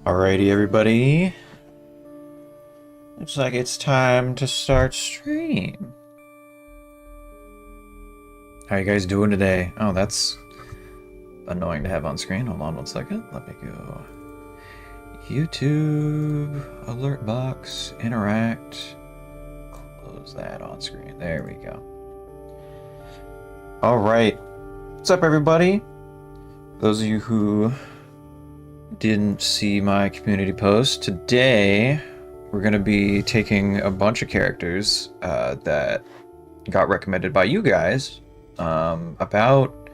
Alrighty, everybody. Looks like it's time to start stream. How you guys doing today? Oh, that's annoying to have on screen. Hold on one second. Let me go. YouTube, alert box, interact. Close that on screen. There we go. Alright. What's up, everybody? Those of you who didn't see my community post, today we're going to be taking a bunch of characters that got recommended by you guys about,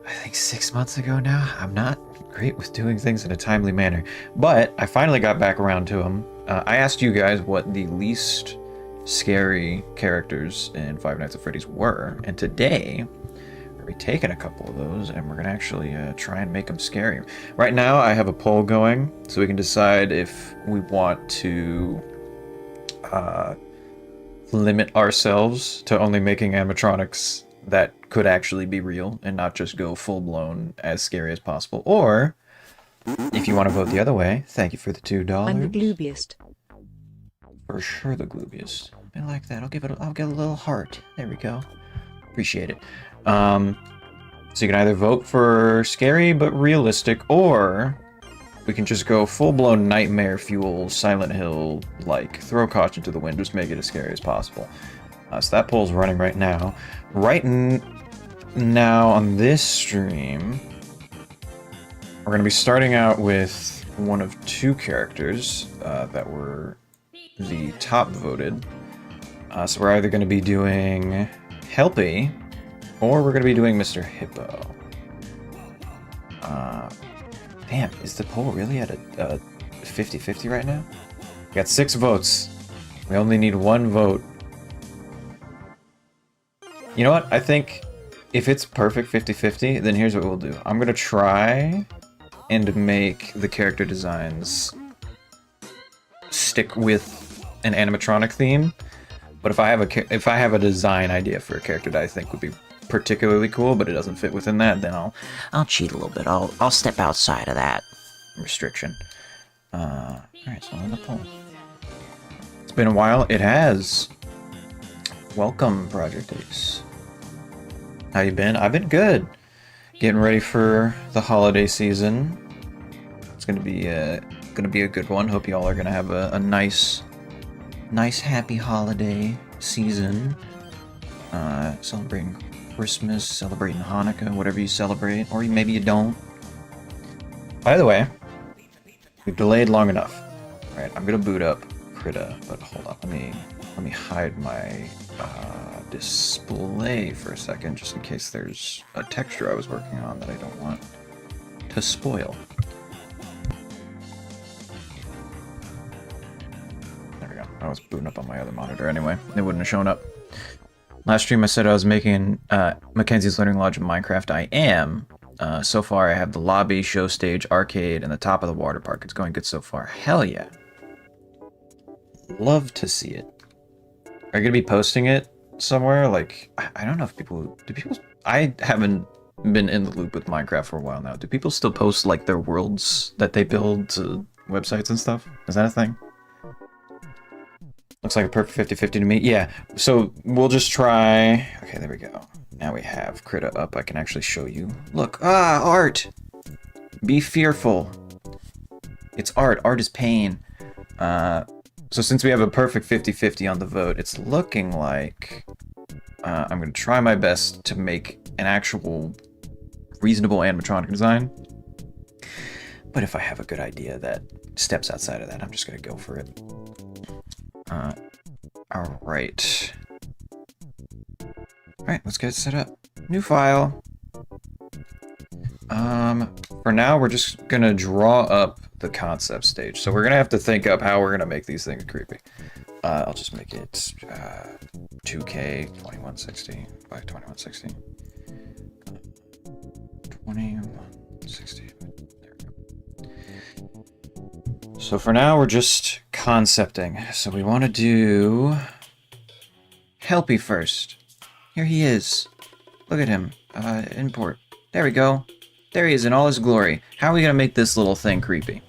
I think, 6 months ago now. I'm not great with doing things in a timely manner, but I finally got back around to them. I asked you guys what the least scary characters in Five Nights at Freddy's were, and today we're taking a couple of those and we're gonna actually try and make them scary. Right now I have a poll going so we can decide if we want to limit ourselves to only making animatronics that could actually be real and not just go full-blown as scary as possible, or if you want to vote the other way, thank you for the $2. I'm the gloobiest. For sure the gloobiest. I like that. I'll give it a little heart. There we go. Appreciate it. So you can either vote for scary but realistic, or we can just go full-blown nightmare fuel, Silent Hill, like throw caution to the wind, just make it as scary as possible. So that poll's running right now. Now on this stream, we're going to be starting out with one of two characters that were the top voted. So we're either going to be doing Helpy, or we're going to be doing Mr. Hippo. Damn, is the poll really at a 50-50 right now? We got 6 votes. We only need 1 vote. You know what? I think if it's perfect 50-50, then here's what we'll do. I'm going to try and make the character designs stick with an animatronic theme. But if I have a design idea for a character that I think would be particularly cool, but it doesn't fit within that, then I'll cheat a little bit. I'll step outside of that restriction. Alright, so on the poll. It's been a while. It has. Welcome, Project Ace. How you been? I've been good. Getting ready for the holiday season. It's gonna be a good one. Hope you all are gonna have a nice happy holiday season. Celebrating Christmas, celebrating Hanukkah, whatever you celebrate, or maybe you don't. By the way, we've delayed long enough. All right, I'm gonna boot up Krita, but hold on, let me hide my display for a second, just in case there's a texture I was working on that I don't want to spoil. There we go. I was booting up on my other monitor anyway. It wouldn't have shown up. Last stream I said I was making Mackenzie's Learning Lodge in Minecraft. I am. So far I have the lobby, show stage, arcade, and the top of the water park. It's going good so far. Hell yeah. Love to see it. Are you going to be posting it somewhere? Like, I don't know if people... I haven't been in the loop with Minecraft for a while now. Do people still post, like, their worlds that they build to websites and stuff? Is that a thing? Looks like a perfect 50-50 to me. Yeah, so we'll just try... Okay, there we go. Now we have Krita up. I can actually show you. Look. Ah, art! Be fearful. It's art. Art is pain. So since we have a perfect 50-50 on the vote, it's looking like I'm going to try my best to make an actual reasonable animatronic design. But if I have a good idea that steps outside of that, I'm just going to go for it. Alright. Alright, let's get it set up. New file. For now, we're just gonna draw up the concept stage. So we're gonna have to think up how we're gonna make these things creepy. I'll just make it 2K 2160 by 2160. 2160. There we go. So for now, we're just concepting. So we want to do Helpy first. Here he is. Look at him. Import. There we go. There he is in all his glory. How are we going to make this little thing creepy?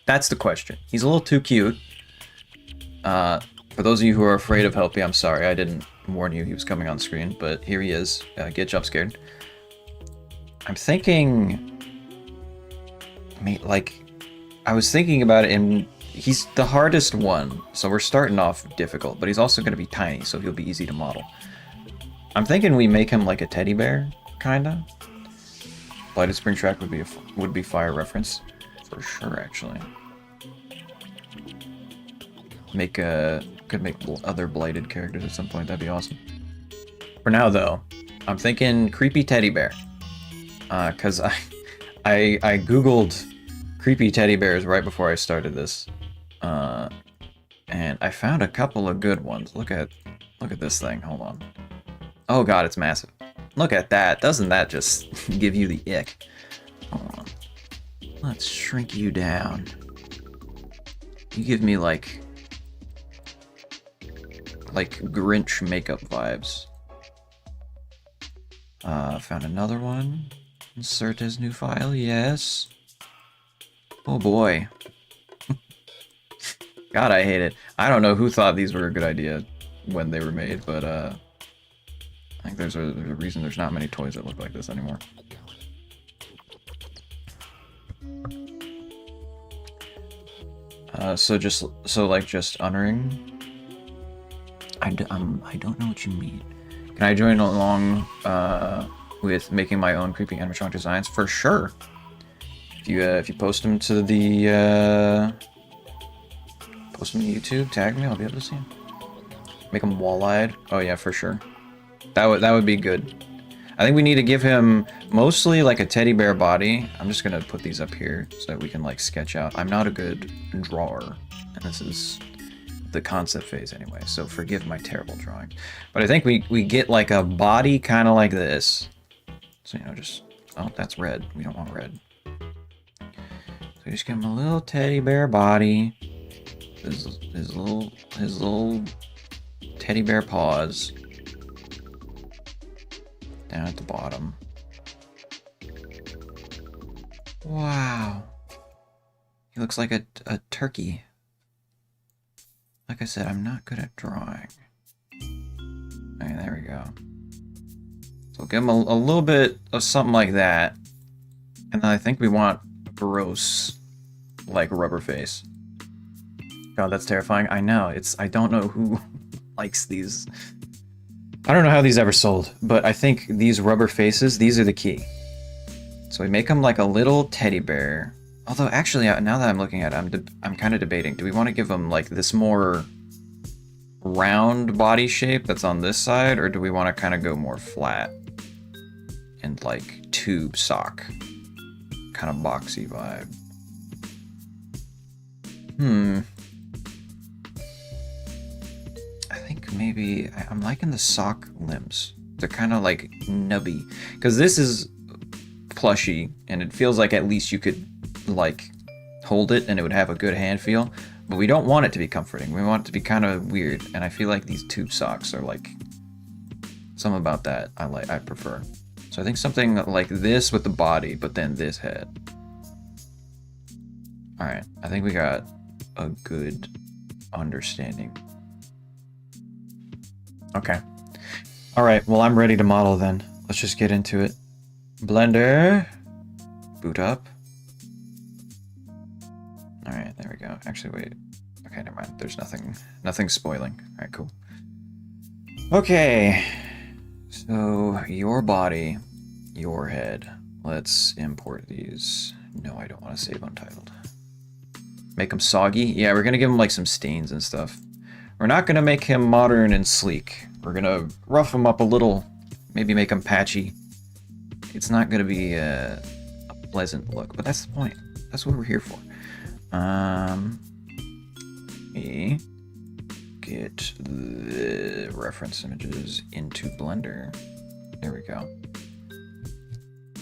That's the question. He's a little too cute. For those of you who are afraid of Helpy, I'm sorry, I didn't warn you he was coming on screen, but here he is. Get jump scared. I'm thinking, like, I was thinking about it, and he's the hardest one, so we're starting off difficult, but he's also going to be tiny, so he'll be easy to model. I'm thinking we make him like a teddy bear, kinda. Blighted Spring Track would be fire reference, for sure, actually. Could make other blighted characters at some point. That'd be awesome. For now, though, I'm thinking creepy teddy bear. Cause I googled creepy teddy bears right before I started this, and I found a couple of good ones. Look at this thing. Hold on. Oh god, it's massive. Look at that. Doesn't that just give you the ick? Hold on. Let's shrink you down. You give me like Grinch makeup vibes. Found another one. Insert as new file, yes. Oh boy. God, I hate it. I don't know who thought these were a good idea when they were made, but I think there's a reason there's not many toys that look like this anymore. So just unnering. I don't know what you mean. Can I join along with making my own creepy animatronic designs? For sure. If you post them to the post them to YouTube, tag me, I'll be able to see them. Make them wall-eyed. Oh yeah, for sure. That would be good. I think we need to give him mostly like a teddy bear body. I'm just gonna put these up here so that we can like sketch out. I'm not a good drawer, and this is the concept phase anyway, so forgive my terrible drawing. But I think we get like a body kind of like this. So, you know, just, oh, that's red. We don't want red. So just give him a little teddy bear body. His little teddy bear paws. Down at the bottom. Wow. He looks like a turkey. Like I said, I'm not good at drawing. Okay, there we go. So give him a little bit of something like that. And then I think we want gross, like, rubber face. God, that's terrifying. I know, I don't know who likes these. I don't know how these ever sold, but I think these rubber faces, these are the key. So we make them like a little teddy bear. Although, actually, now that I'm looking at it, I'm kind of debating. Do we want to give them, like, this more round body shape that's on this side, or do we want to kind of go more flat and, like, tube sock? Kind of boxy vibe. I think maybe I'm liking the sock limbs. They're kind of, like, nubby. Because this is plushy, and it feels like at least you could, like, hold it and it would have a good hand feel, but we don't want it to be comforting. We want it to be kind of weird, and I feel like these tube socks are like something about that I prefer. So I think something like this with the body, but then this head. All right, I think we got a good understanding. Okay. All right, well, I'm ready to model then. Let's just get into it. Blender, boot up. All right, there we go. Actually, wait. Okay, never mind. There's nothing spoiling. All right, cool. Okay, so your body, your head. Let's import these. No, I don't want to save untitled. Make him soggy. Yeah, we're gonna give him like some stains and stuff. We're not gonna make him modern and sleek. We're gonna rough him up a little. Maybe make him patchy. It's not gonna be a pleasant look, but that's the point. That's what we're here for. Me get the reference images into Blender. There we go.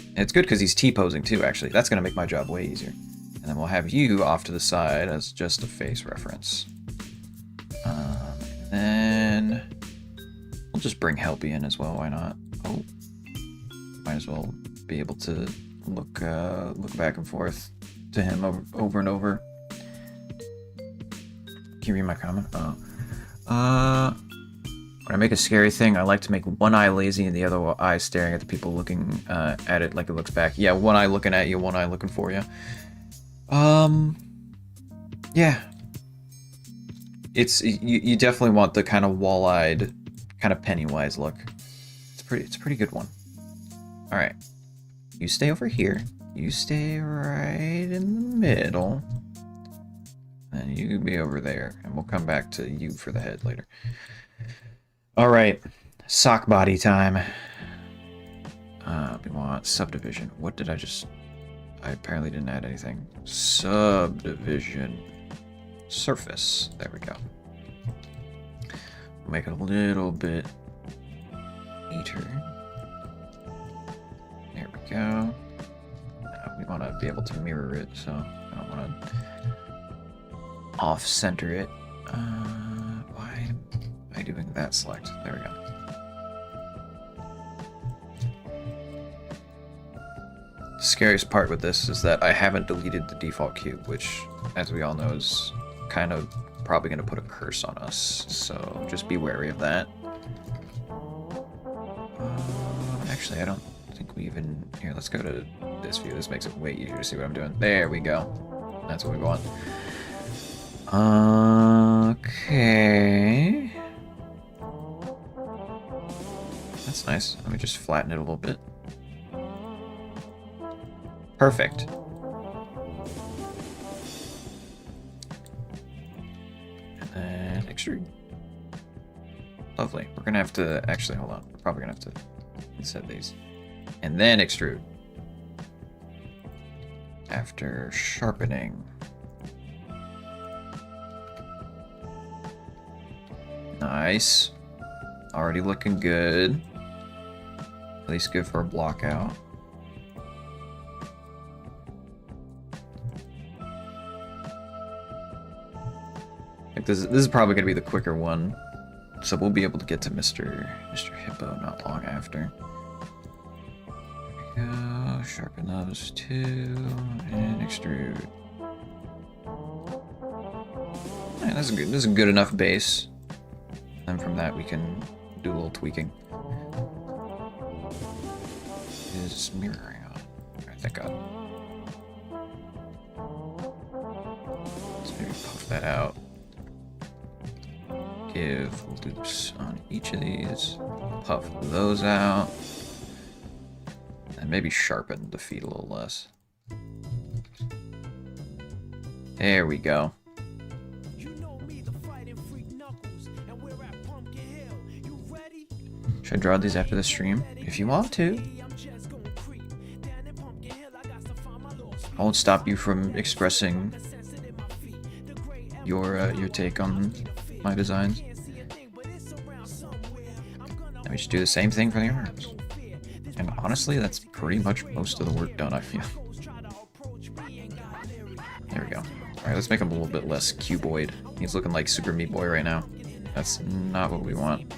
And it's good because he's T-posing too, actually. That's gonna make my job way easier. And then we'll have you off to the side as just a face reference. And then we'll just bring Helpy in as well, why not? Oh, might as well be able to look back and forth to him over and over. Can you read my comment? Oh. When I make a scary thing, I like to make one eye lazy and the other eye staring at the people looking at it like it looks back. Yeah, one eye looking at you, one eye looking for you. Yeah. You definitely want the kind of wall-eyed, kind of Pennywise look. It's a pretty good one. All right, you stay over here. You stay right in the middle, and you can be over there, and we'll come back to you for the head later. All right, sock body time. We want subdivision. What did I just? I apparently didn't add anything. Subdivision. Surface. There we go. Make it a little bit neater. There we go. We want to be able to mirror it, so I don't want to off-center it. Why am I doing that select? There we go. The scariest part with this is that I haven't deleted the default cube, which, as we all know, is kind of probably going to put a curse on us, so just be wary of that. Actually, I don't think we even... Here, let's go to this view. This makes it way easier to see what I'm doing. There we go. That's what we want. Okay. That's nice. Let me just flatten it a little bit. Perfect. And then extrude. Lovely. We're gonna have to... Actually, hold on. We're probably gonna have to set these. And then extrude. After sharpening. Nice. Already looking good. At least good for a block out. Like this is probably gonna be the quicker one. So we'll be able to get to Mr. Hippo not long after. There we go. Sharpen those two and extrude. Yeah, this is a good enough base. And from that we can do a little tweaking. Is mirroring on? Alright, thank God. Let's maybe puff that out. Give loops on each of these. Puff those out. And maybe sharpen the feet a little less. There we go. Should I draw these after the stream? If you want to. I won't stop you from expressing your take on my designs. And we should do the same thing for the arms. And honestly, that's pretty much most of the work done, I feel. There we go. Alright, let's make him a little bit less cuboid. He's looking like Super Meat Boy right now. That's not what we want.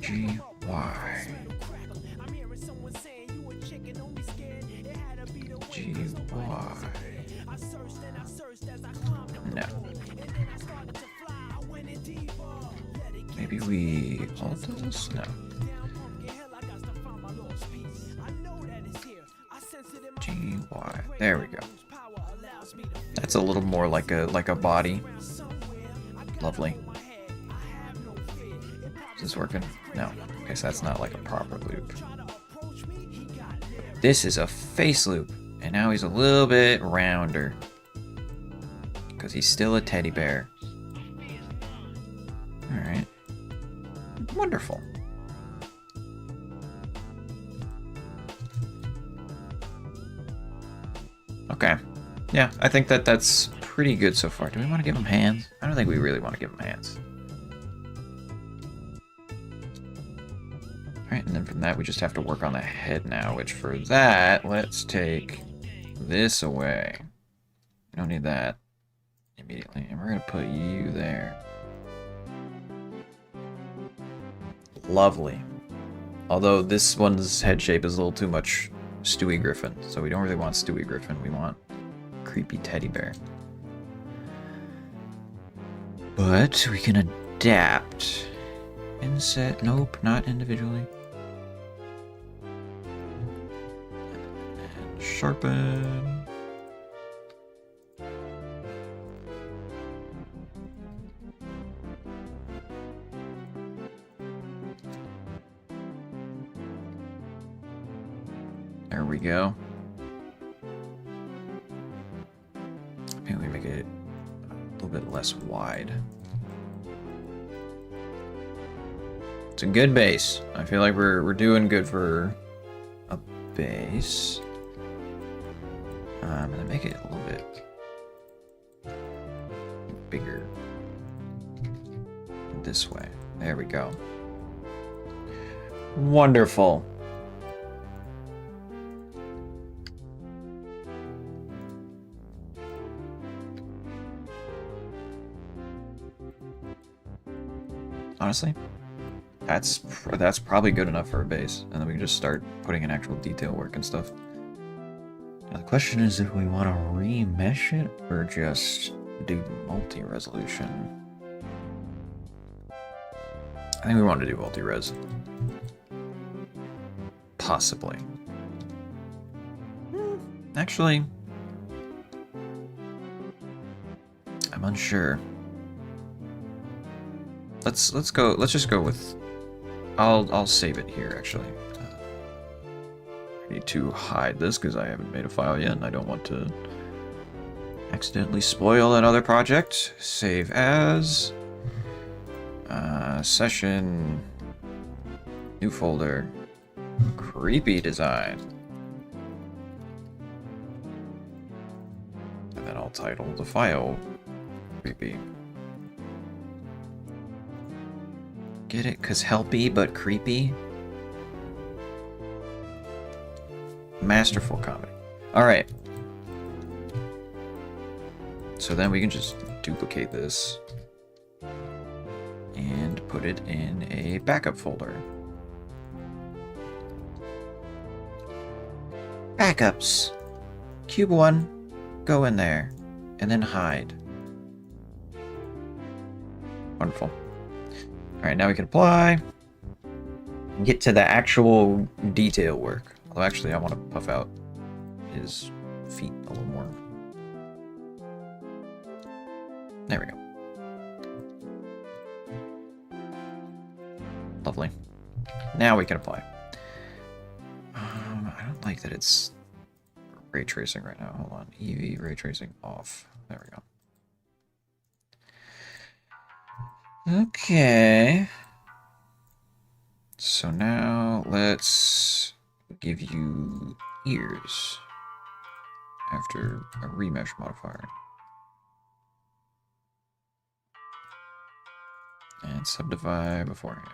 G-Y. G-Y. No. Maybe we alter this? No. G-Y. There we go. That's a little more like a body. Lovely. Is this working? No. Okay, so that's not like a proper loop. This is a face loop. And now he's a little bit rounder. Because he's still a teddy bear. Alright. Wonderful. Okay. Yeah, I think that's pretty good so far. Do we want to give him hands? I don't think we really want to give him hands. Alright, and then from that we just have to work on the head now, which for that, let's take this away. We don't need that immediately. And we're going to put you there. Lovely. Although this one's head shape is a little too much Stewie Griffin, so we don't really want Stewie Griffin. We want creepy teddy bear. But we can adapt. Inset, nope, not individually. And sharpen. There we go. Maybe we make it a little bit less wide. It's a good base. I feel like we're doing good for a base. I'm gonna make it a little bit bigger this way. There we go. Wonderful. Honestly, that's probably good enough for a base, and then we can just start putting in actual detail work and stuff. Now the question is if we want to remesh it or just do multi-resolution. I think we want to do multi-res. Possibly. Actually, I'm unsure. Let's just go with. I'll save it here actually. I need to hide this because I haven't made a file yet, and I don't want to accidentally spoil that other project. Save as. Session. New folder. Creepy design. And then I'll title the file Creepy. Get it? 'Cause helpy but creepy? Masterful comedy. Alright. So then we can just duplicate this and put it in a backup folder. Backups. Cube 1. Go in there. And then hide. Wonderful. Alright, now we can apply. Get to the actual detail work. Although actually I want to puff out his feet a little more. There we go. Lovely. Now we can apply. I don't like that it's ray tracing right now. Hold on. EV ray tracing off. There we go. Okay. So now let's give you ears after a remesh modifier. And subdivide beforehand.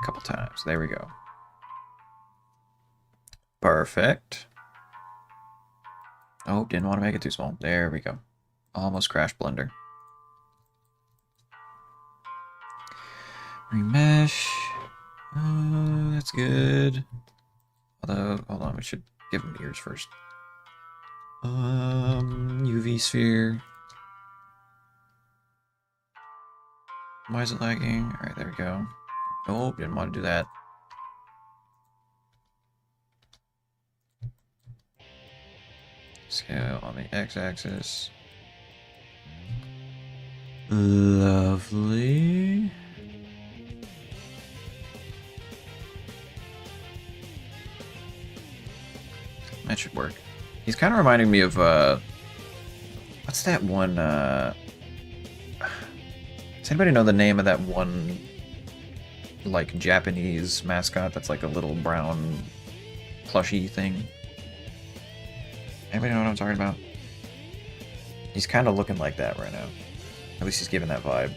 A couple times. There we go. Perfect. Oh, didn't want to make it too small. There we go. Almost crashed Blender. Remesh. Oh, that's good. Although, hold on, we should give him ears first. UV sphere. Why is it lagging? Alright, there we go. Nope, didn't want to do that. Scale on the x-axis. Lovely. That should work. He's kind of reminding me of, what's that one, does anybody know the name of that one, like, Japanese mascot that's like a little brown plushy thing? Anybody know what I'm talking about? He's kind of looking like that right now. At least he's giving that vibe.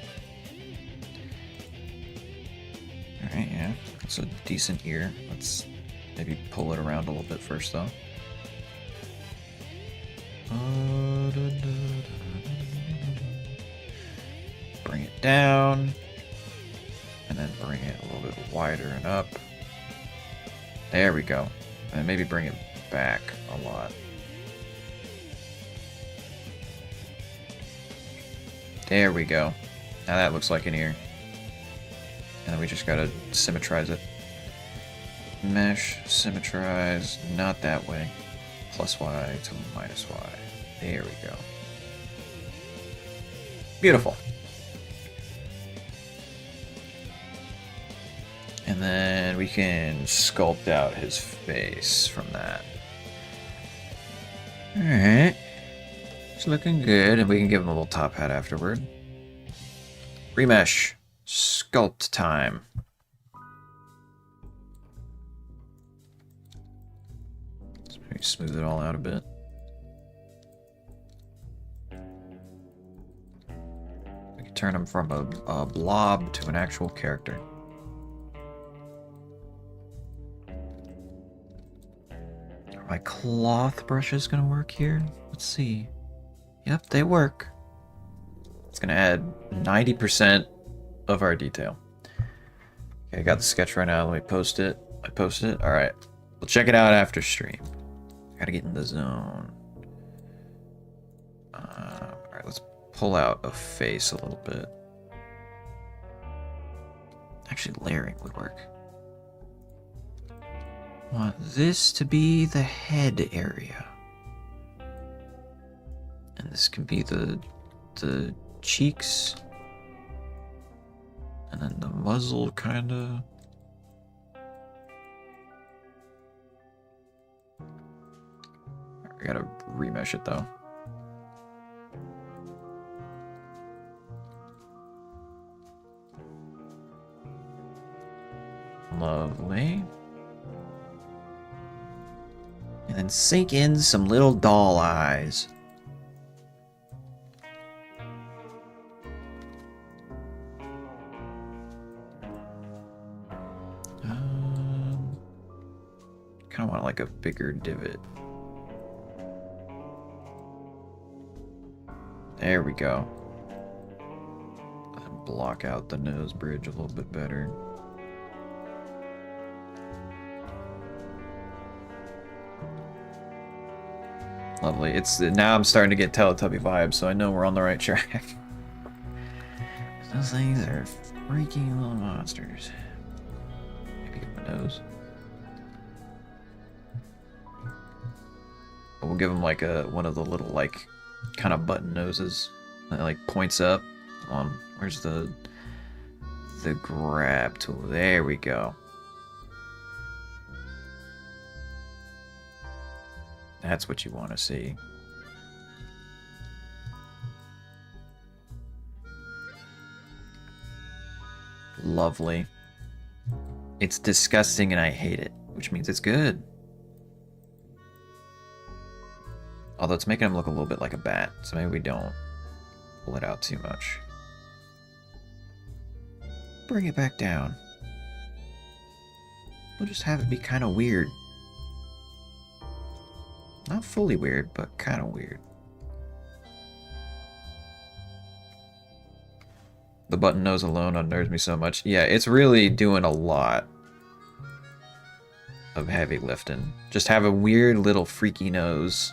Alright, yeah. That's a decent ear. Let's maybe pull it around a little bit first, though. Bring it down. And then bring it a little bit wider and up. There we go. And maybe bring it back a lot. There we go. Now that looks like an ear. And then we just gotta symmetrize it. Mesh, symmetrize, not that way. Plus Y to minus Y. There we go. Beautiful. And then we can sculpt out his face from that. Alright. It's looking good, and we can give him a little top hat afterward. Remesh. Sculpt time. Let's maybe smooth it all out a bit. We can turn him from a blob to an actual character. Are my cloth brushes gonna work here? Let's see. Yep, they work. It's gonna add 90% of our detail. Okay, I got the sketch right now. Let me post it. I posted it. Alright. We'll check it out after stream. Gotta get in the zone. Alright, let's pull out a face a little bit. Actually, layering would work. I want this to be the head area. And this can be the cheeks. And then the muzzle, kinda. I gotta remesh it though. Lovely. And then sink in some little doll eyes. Kind of want like a bigger divot. There we go. And block out the nose bridge a little bit better. Lovely. It's now I'm starting to get Teletubby vibes, so I know we're on the right track. Those things are freaking little monsters. Maybe get my nose. We'll give him like one of the little like kind of button noses that like points up. Where's the grab tool? There we go. That's what you want to see. Lovely. It's disgusting and I hate it, which means it's good. Although it's making him look a little bit like a bat, so maybe we don't pull it out too much. Bring it back down. We'll just have it be kind of weird. Not fully weird, but kind of weird. The button nose alone unnerves me so much. Yeah, it's really doing a lot of heavy lifting. Just have a weird little freaky nose.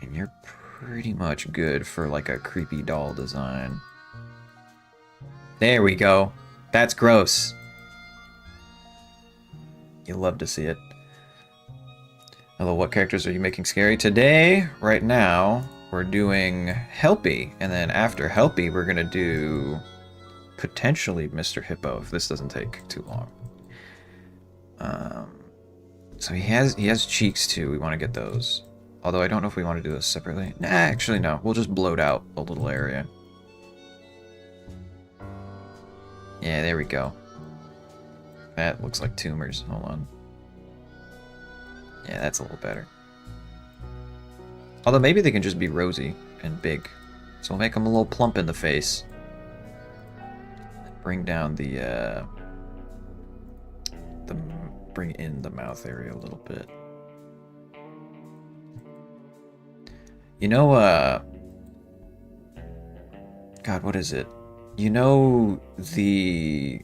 And you're pretty much good for like a creepy doll design. There we go. That's gross. You love to see it. Hello, what characters are you making scary? Today, right now, we're doing Helpy. And then after Helpy, we're gonna do potentially Mr. Hippo, if this doesn't take too long. So he has cheeks too. We want to get those. Although I don't know if we want to do this separately. Nah, actually no. We'll just bloat out a little area. Yeah, there we go. That looks like tumors. Hold on. Yeah, that's a little better. Although maybe they can just be rosy and big. So we'll make them a little plump in the face. Bring down bring in the mouth area a little bit. You know, God, what is it? You know, the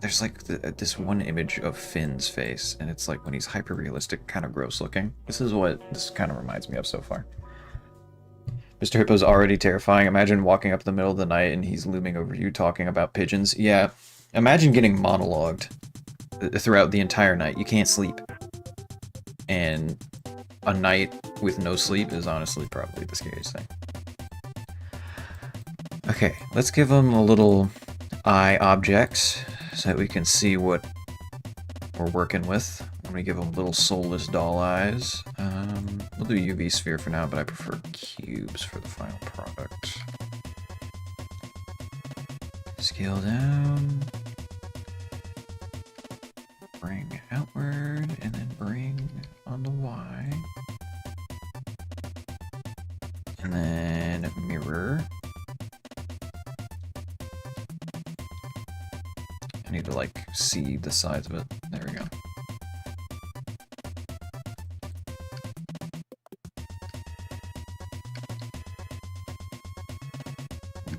There's like this one image of Finn's face, and it's like when he's hyper realistic, kind of gross looking. This is what this kind of reminds me of so far. Mr. Hippo's already terrifying. Imagine walking up in the middle of the night and he's looming over you talking about pigeons. Yeah, imagine getting monologued throughout the entire night. You can't sleep. And a night with no sleep is honestly probably the scariest thing. Okay, let's give him a little eye object so that we can see what we're working with. I'm gonna give him little soulless doll eyes. We'll do UV sphere for now, but I prefer cubes for the final product. Scale down. Bring outward, and then bring on the Y. And then mirror. I need to, like, see the sides of it. There we go.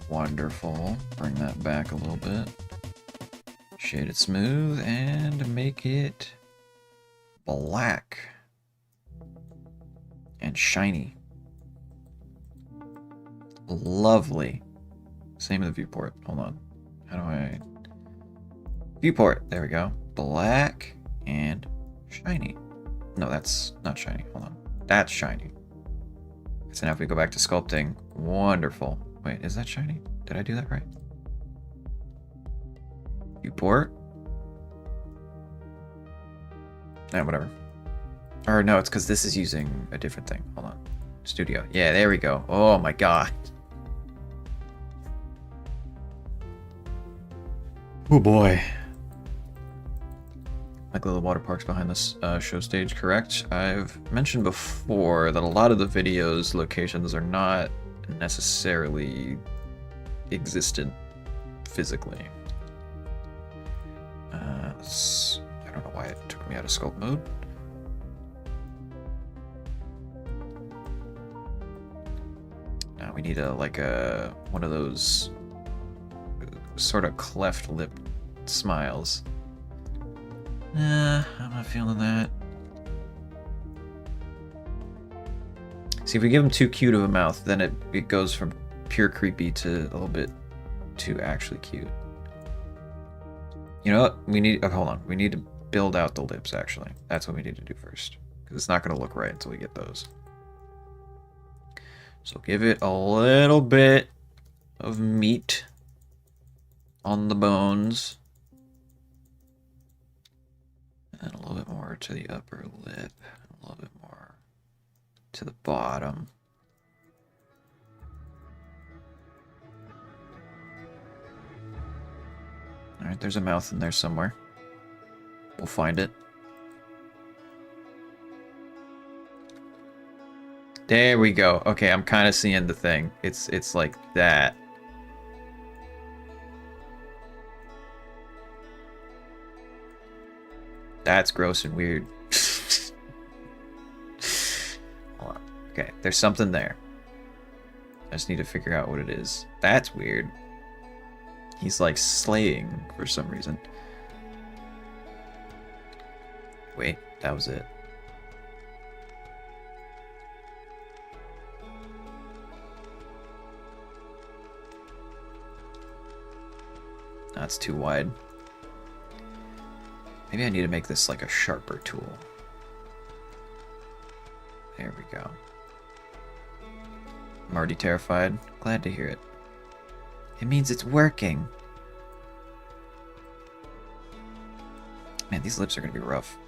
Wonderful. Bring that back a little bit. Shade it smooth and make it black and shiny. Lovely. Same with the viewport. Hold on. How do I... Viewport. There we go. Black and shiny. No, that's not shiny. Hold on. That's shiny. So now if we go back to sculpting, wonderful. Wait, is that shiny? Did I do that right? Viewport. Eh, whatever. Or no, it's because this is using a different thing. Hold on. Studio. Yeah, there we go. Oh my god. Oh boy. Like little water parks behind this show stage, correct? I've mentioned before that a lot of the videos locations are not necessarily existent physically. I don't know why it took me out of sculpt mode. Now we need one of those sort of cleft lip smiles. Nah, I'm not feeling that. See, if we give him too cute of a mouth, then it goes from pure creepy to a little bit too actually cute. You know what? We need... Oh, hold on. We need to build out the lips, actually. That's what we need to do first. Because it's not going to look right until we get those. So give it a little bit of meat on the bones. And a little bit more to the upper lip. A little bit more to the bottom. Alright, there's a mouth in there somewhere. We'll find it. There we go. Okay, I'm kind of seeing the thing. It's like that. That's gross and weird. Hold on. Okay, there's something there. I just need to figure out what it is. That's weird. He's like slaying for some reason. Wait, that was it. That's too wide. Maybe I need to make this like a sharper tool. There we go. I'm already terrified. Glad to hear it. It means it's working. Man, these lips are going to be rough.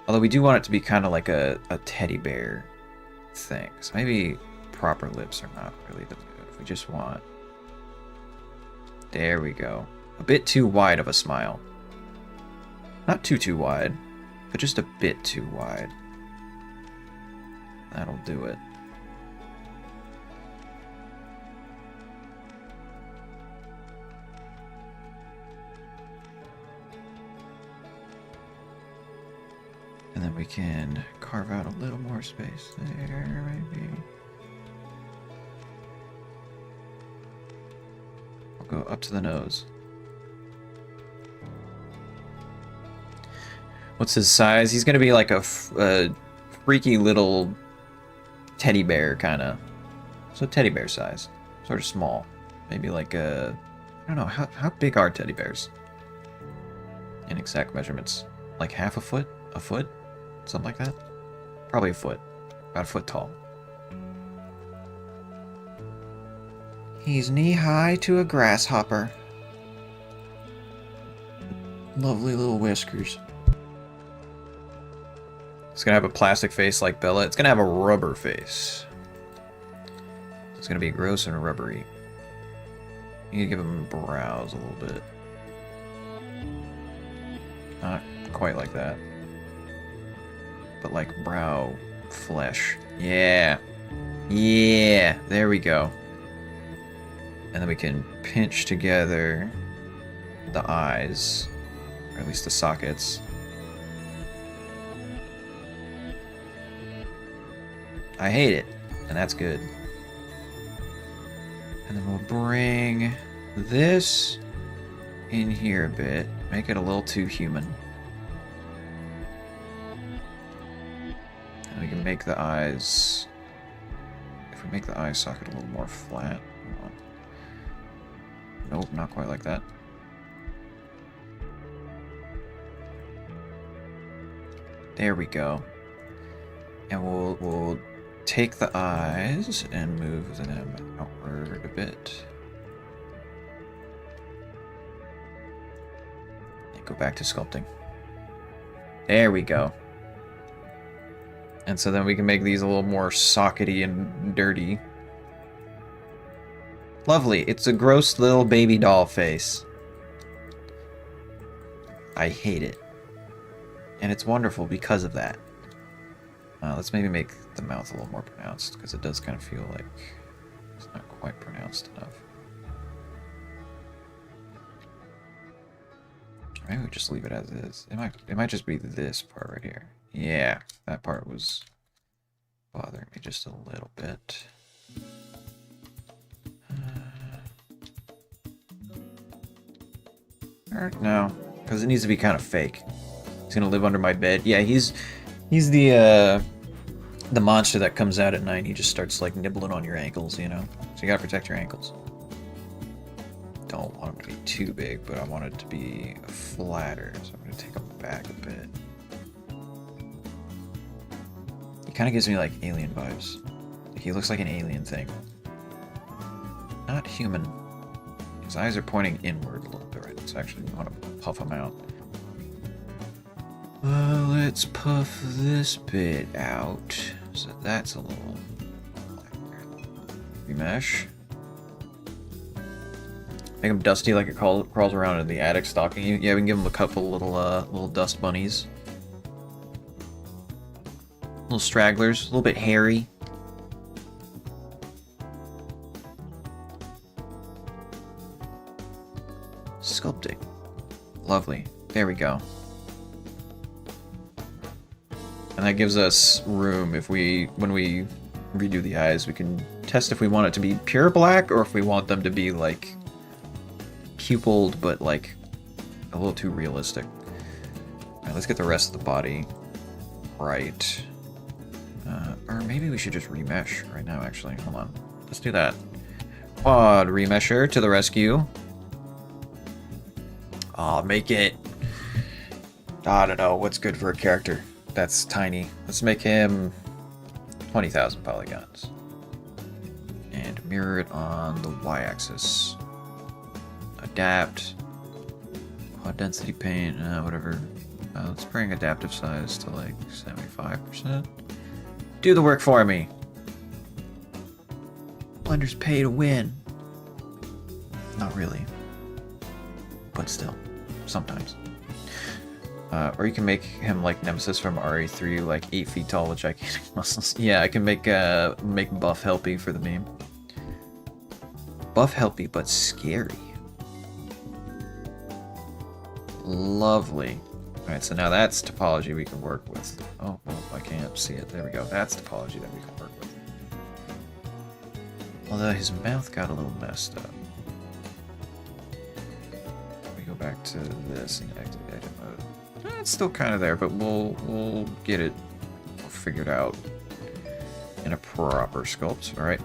Although we do want it to be kind of like a teddy bear thing. So maybe proper lips are not really the move. We just want... There we go. A bit too wide of a smile. Not too wide, but just a bit too wide. That'll do it. And then we can carve out a little more space there, maybe. We'll go up to the nose. What's his size? He's gonna be like a freaky little teddy bear, kind of. So teddy bear size. Sort of small. Maybe like a... I don't know, how big are teddy bears? In exact measurements. Like half a foot? A foot? Something like that? Probably a foot. About a foot tall. He's knee-high to a grasshopper. Lovely little whiskers. It's gonna have a plastic face like Bella. It's gonna have a rubber face. It's gonna be gross and rubbery. You need to give him brows a little bit. Not quite like that. But like brow flesh. Yeah. Yeah. There we go. And then we can pinch together the eyes. Or at least the sockets. I hate it. And that's good. And then we'll bring this in here a bit. Make it a little too human. And we can make the eyes... If we make the eye socket a little more flat. Nope, not quite like that. There we go. And we'll take the eyes and move them outward a bit. And go back to sculpting. There we go. And so then we can make these a little more sockety and dirty. Lovely. It's a gross little baby doll face. I hate it. And it's wonderful because of that. Let's maybe make the mouth a little more pronounced, because it does kind of feel like it's not quite pronounced enough. Maybe we just leave it as is. It might just be this part right here. Yeah, that part was bothering me just a little bit. No, because it needs to be kind of fake. He's gonna live under my bed. Yeah, he's the monster that comes out at night. He just starts like nibbling on your ankles, you know. So you gotta protect your ankles. Don't want him to be too big, but I want it to be flatter. So I'm gonna take him back a bit. He kind of gives me like alien vibes. He looks like an alien thing. Not human. His eyes are pointing inward a little bit, right? So actually, we want to puff them out. Let's puff this bit out. So that's a little... Remesh. Make him dusty like it crawls around in the attic stalking you. Yeah, we can give him a couple little dust bunnies. Little stragglers, a little bit hairy. Sculpting. Lovely. There we go. And that gives us room if when we redo the eyes, we can test if we want it to be pure black or if we want them to be like pupilled but like a little too realistic. Alright, let's get the rest of the body right. Or maybe we should just remesh right now, actually. Hold on. Let's do that. Quad remesher to the rescue. I'll make it... I don't know. What's good for a character that's tiny? Let's make him 20,000 polygons. And mirror it on the y-axis. Adapt. Quad density paint. Whatever. Let's bring adaptive size to like 75%. Do the work for me. Blender's pay to win. Not really. But still. Sometimes. Or you can make him like Nemesis from RE3, like 8 feet tall with gigantic muscles. Yeah, I can make Buff Helpy for the meme. Buff Helpy, but scary. Lovely. Alright, so now that's topology we can work with. Oh, well, I can't see it. There we go. That's topology that we can work with. Although his mouth got a little messed up. We go back to this and activate edit mode. It's still kind of there, but we'll get it figured out in a proper sculpt. All right.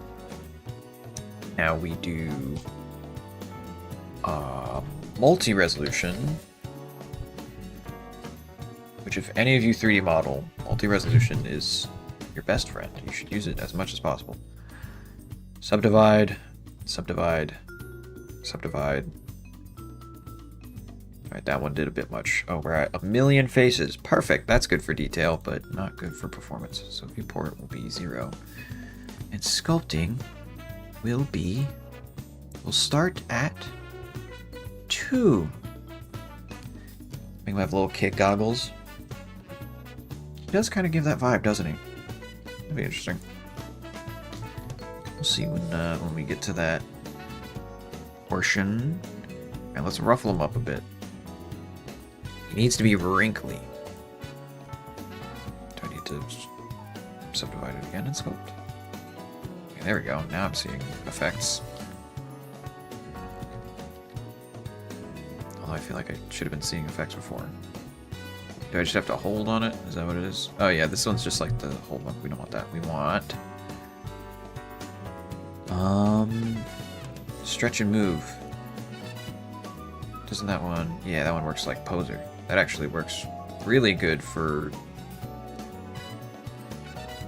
Now we do multi-resolution, which if any of you 3D model, multi-resolution is your best friend. You should use it as much as possible. Subdivide, subdivide, subdivide. Alright, that one did a bit much. Oh, we're at 1,000,000 faces. Perfect. That's good for detail, but not good for performance. So viewport will be 0. And sculpting will be... We'll start at 2. Make him have little kid goggles. He does kind of give that vibe, doesn't he? That'd be interesting. We'll see when we get to that portion. And let's ruffle him up a bit. He needs to be wrinkly. Do I need to subdivide it again and sculpt? Okay, there we go. Now I'm seeing effects. Although I feel like I should have been seeing effects before. Do I just have to hold on it? Is that what it is? Oh yeah, this one's just like the hold on. We don't want that. We want... stretch and move. Doesn't that one... Yeah, that one works like poser. That actually works really good for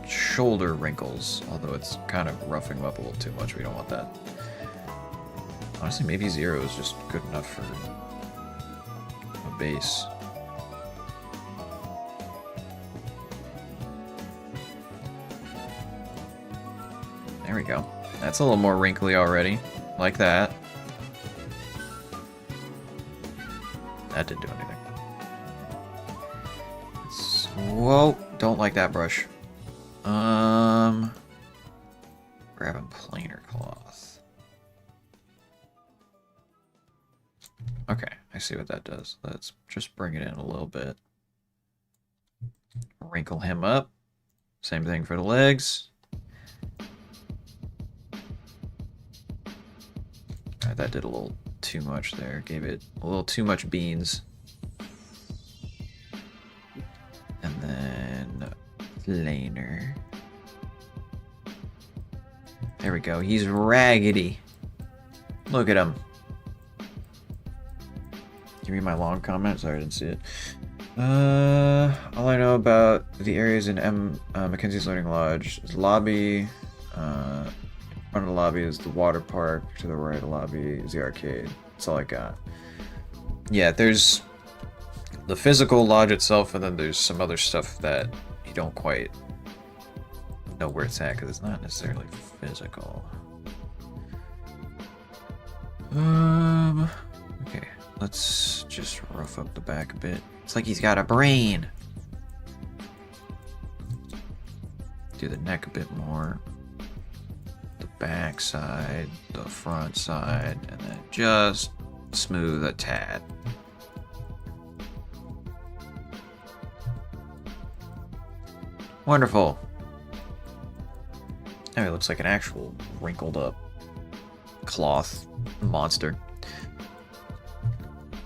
shoulder wrinkles, although it's kind of roughing them up a little too much. We don't want that. Honestly, maybe 0 is just good enough for a base. There we go. That's a little more wrinkly already. Like that. That didn't do anything. Whoa, don't like that brush. Grabbing planer cloth. Okay, I see what that does. Let's just bring it in a little bit. Wrinkle him up. Same thing for the legs. Alright, that did a little too much there. Gave it a little too much beans. And then planer. There we go. He's raggedy. Look at him. Give me my long comment. Sorry, I didn't see it. All I know about the areas in Mackenzie's Learning Lodge is lobby. In front of the lobby is the water park. To the right of the lobby is the arcade. That's all I got. Yeah, there's the physical lodge itself, and then there's some other stuff that you don't quite know where it's at because it's not necessarily physical. Okay, let's just rough up the back a bit. It's like he's got a brain. Do the neck a bit more. The back side, the front side, and then just smooth a tad. Wonderful. Now he looks like an actual wrinkled up cloth monster.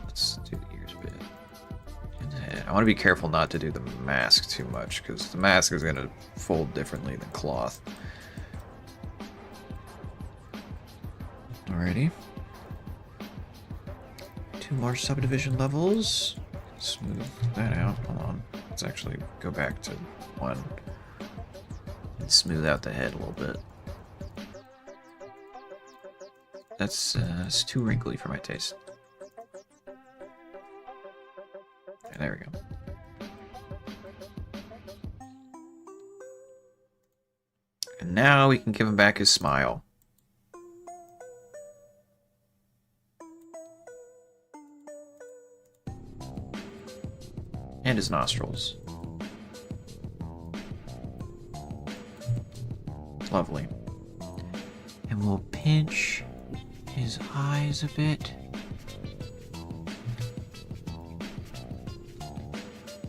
Let's do the ears a bit. And the head. I want to be careful not to do the mask too much because the mask is going to fold differently than cloth. Alrighty. 2 more subdivision levels. Smooth that out. Hold on. Let's actually go back to 1 and smooth out the head a little bit. That's it's too wrinkly for my taste. Okay, there we go. And now we can give him back his smile. And his nostrils. Lovely. And we'll pinch his eyes a bit.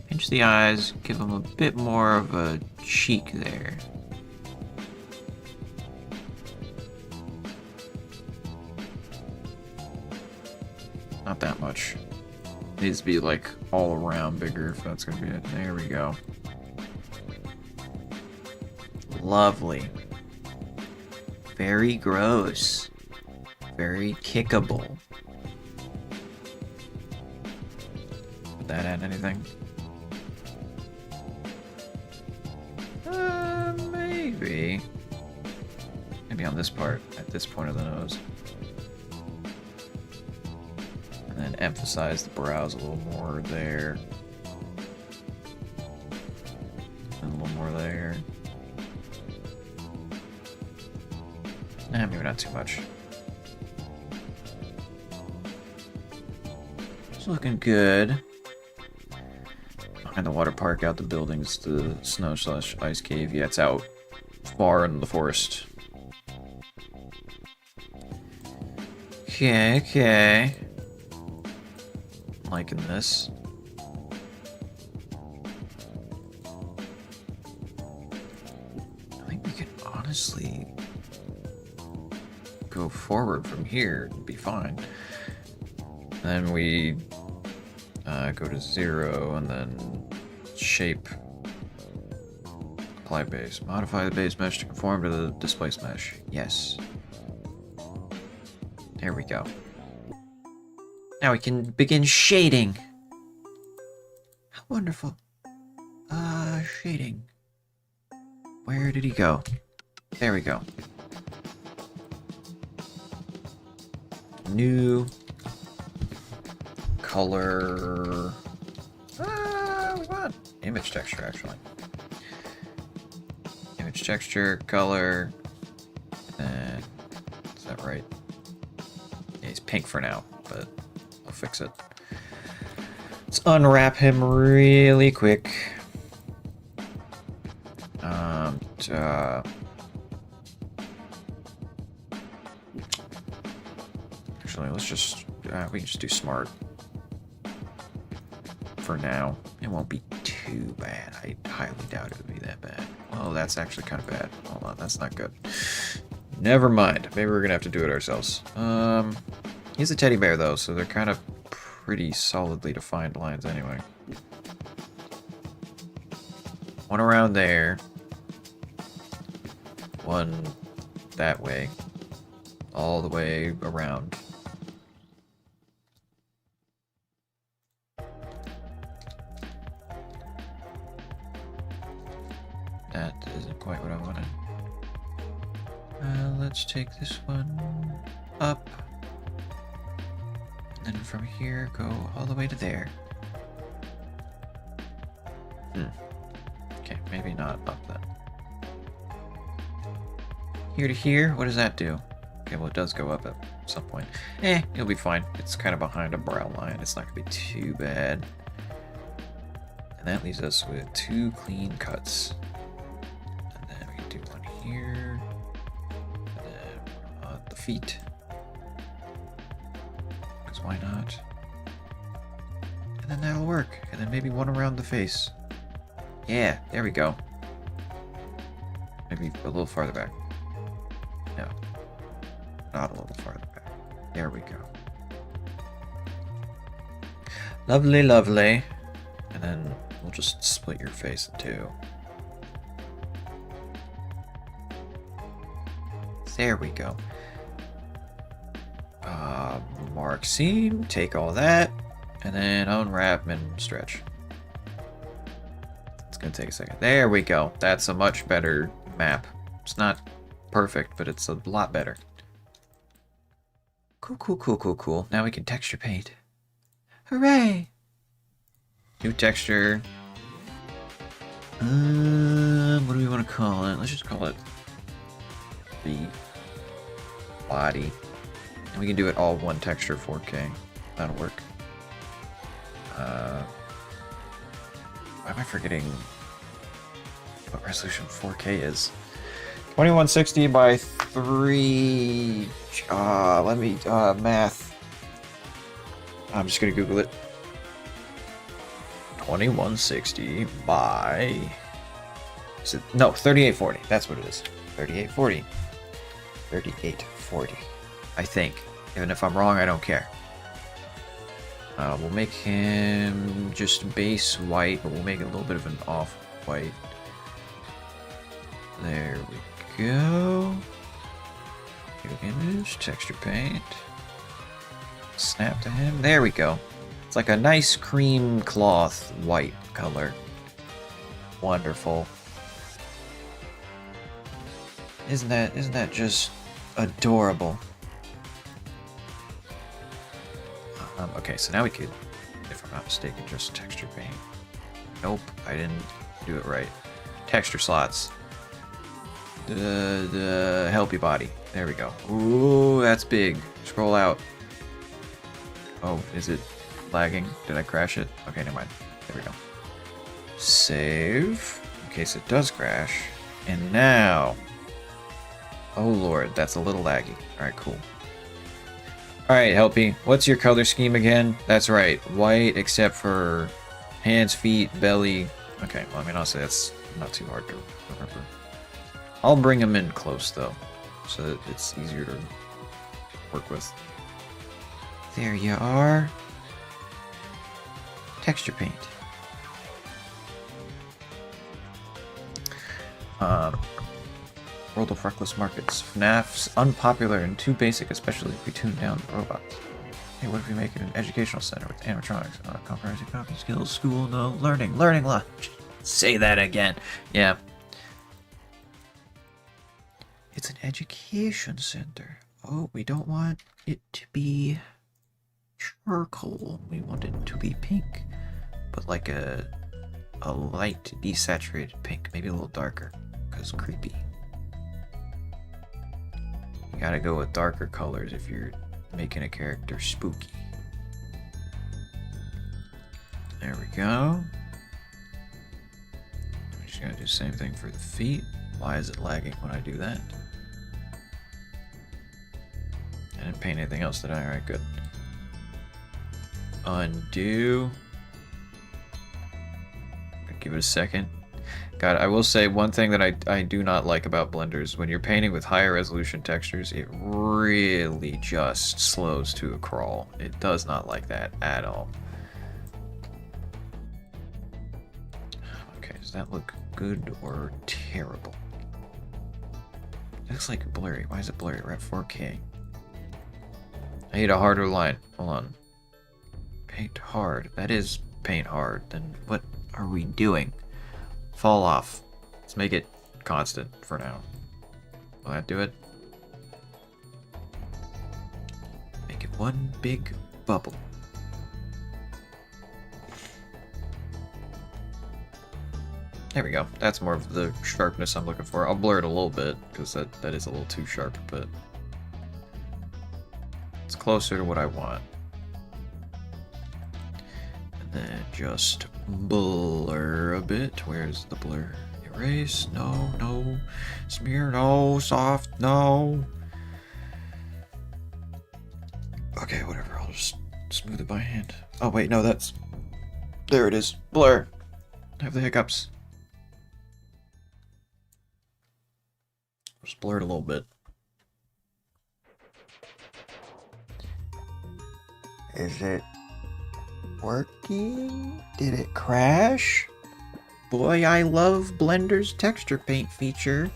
Pinch the eyes, give him a bit more of a cheek there. Not that much. Needs to be like all around bigger if that's gonna be it. There we go. Lovely. Very gross. Very kickable. Would that add anything? Maybe. Maybe on this part, at this point of the nose. And then emphasize the brows a little more there. And a little more there. Nah, maybe not too much. It's looking good. Behind the water park, out the buildings, the snow/ice cave. Yeah, it's out far in the forest. Okay, okay. Liking this. I think we could honestly go forward from here and be fine. Then we go to 0 and then shape, apply base, modify the base mesh to conform to the displaced mesh. Yes. There we go. Now we can begin shading. How wonderful. Shading. Where did he go? There we go. New color. We want image texture actually. Image texture, color, and is that right? Yeah, he's pink for now, but I'll fix it. Let's unwrap him really quick. Actually, let's just we can just do smart for now. It won't be too bad. I highly doubt it would be that bad. Well, that's actually kind of bad. Hold on, that's not good. Never mind. Maybe we're gonna have to do it ourselves. He's a teddy bear though, so they're kind of pretty solidly defined lines anyway. One around there. One that way. All the way around. That isn't quite what I wanted. Let's take this one up. And then from here, go all the way to there. Okay, maybe not up then. Here to here, what does that do? Okay, well it does go up at some point. It'll be fine. It's kind of behind a brow line. It's not gonna be too bad. And that leaves us with 2 clean cuts. And then we can do one here. And then on the feet. Because why not? And then that'll work. And then maybe one around the face. Yeah, there we go. Maybe a little farther back. No. Not a little farther back. There we go. Lovely, lovely. And then we'll just split your face in 2. There we go. Mark seam, take all that, and then unwrap and stretch. It's gonna take a second. There we go. That's a much better map. It's not perfect, but it's a lot better. Cool, cool, cool, cool, cool. Now we can texture paint. Hooray! New texture. What do we want to call it? Let's just call it the body. And we can do it all one texture 4K. That'll work. Why am I forgetting what resolution 4K is? 2160 by 3. Let me math. I'm just gonna Google it. 2160 by. Is it, no, 3840. That's what it is. 3840. 3840. I think. Even if I'm wrong, I don't care. We'll make him just base white, but we'll make it a little bit of an off-white. There we go. New image, texture paint. Snap to him. There we go. It's like a nice cream cloth white color. Wonderful. Isn't that just adorable? Okay, so now we could, if I'm not mistaken, just texture paint. Nope, I didn't do it right. Texture slots. The help your body. There we go. Ooh, that's big. Scroll out. Oh, is it lagging? Did I crash it? Okay, never mind. There we go. Save. In case it does crash. And now. Oh lord, that's a little laggy. Alright, cool. Alright, Helpy. What's your color scheme again? That's right. White except for hands, feet, belly. Okay, well, I mean, honestly, that's not too hard to remember. I'll bring them in close, though, so that it's easier to work with. There you are. Texture paint. World of Reckless Markets. FNAF's unpopular and too basic, especially if we tune down the robots. Hey, what if we make it an educational center with animatronics, comprehensive copy skills, school, no, learning lunch. Say that again. Yeah. It's an education center. Oh, we don't want it to be charcoal. We want it to be pink, but like a light desaturated pink, maybe a little darker, because creepy. You gotta go with darker colors if you're making a character spooky. There we go. I'm just gonna do the same thing for the feet. Why is it lagging when I do that? I didn't paint anything else, did I? Alright, good. Undo. Give it a second. God, I will say one thing that I do not like about Blender is when you're painting with higher resolution textures, it really just slows to a crawl. It does not like that at all. Okay, does that look good or terrible? It looks like blurry. Why is it blurry? We're at 4K. I need a harder line. Hold on. Paint hard. That is paint hard. Then what are we doing? Fall off. Let's make it constant for now. Will that do it? Make it one big bubble. There we go. That's more of the sharpness I'm looking for. I'll blur it a little bit, because that is a little too sharp, but it's closer to what I want. And then just blur a bit. Where's the blur? Erase? No, no. Smear? No. Soft? No. Okay, whatever. I'll just smooth it by hand. Oh, wait, no, that's... There it is. Blur. I have the hiccups. Just blur it a little bit. Is it working? Did it crash? Boy, I love Blender's texture paint feature.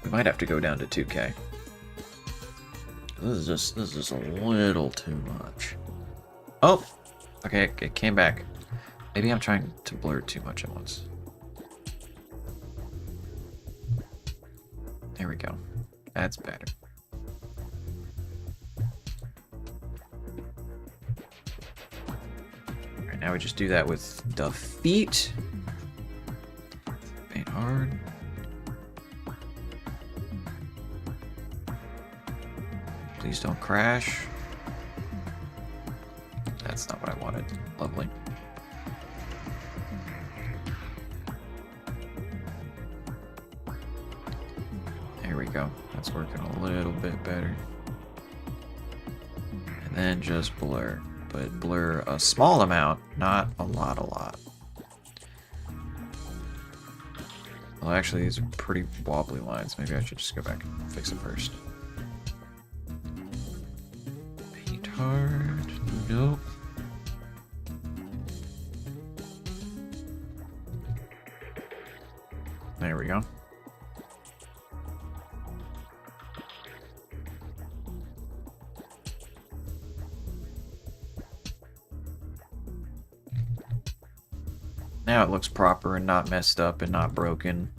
We might have to go down to 2K. This is just a little too much. Oh! Okay, it came back. Maybe I'm trying to blur too much at once. There we go. That's better. Alright, now we just do that with the feet. Paint hard. Please don't crash. That's not what I wanted. Lovely. There we go. That's working a little bit better. And then just blur. But blur a small amount, not a lot. Well, actually, these are pretty wobbly lines. Maybe I should just go back and fix it first. Paint hard. Nope. There we go. Now it looks proper and not messed up and not broken.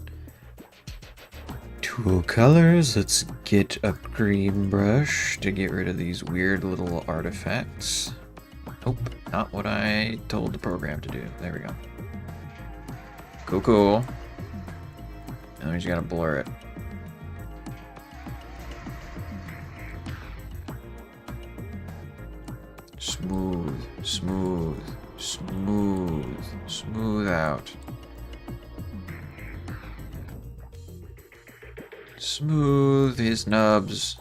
Tool colors. Let's get a green brush to get rid of these weird little artifacts. Nope, not what I told the program to do. There we go. Cool, cool. And we just gotta blur it. Smooth, smooth, smooth, smooth out. Smooth his nubs.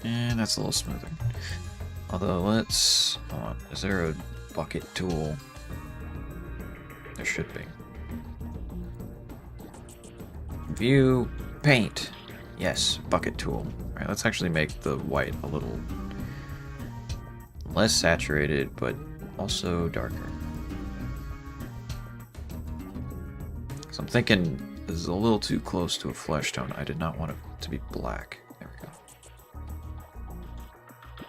And that's a little smoother. Although, let's... hold on. Is there a bucket tool? There should be. View, paint. Yes, bucket tool. Alright, let's actually make the white a little less saturated, but also darker. So I'm thinking this is a little too close to a flesh tone. I did not want it to be black. There we go.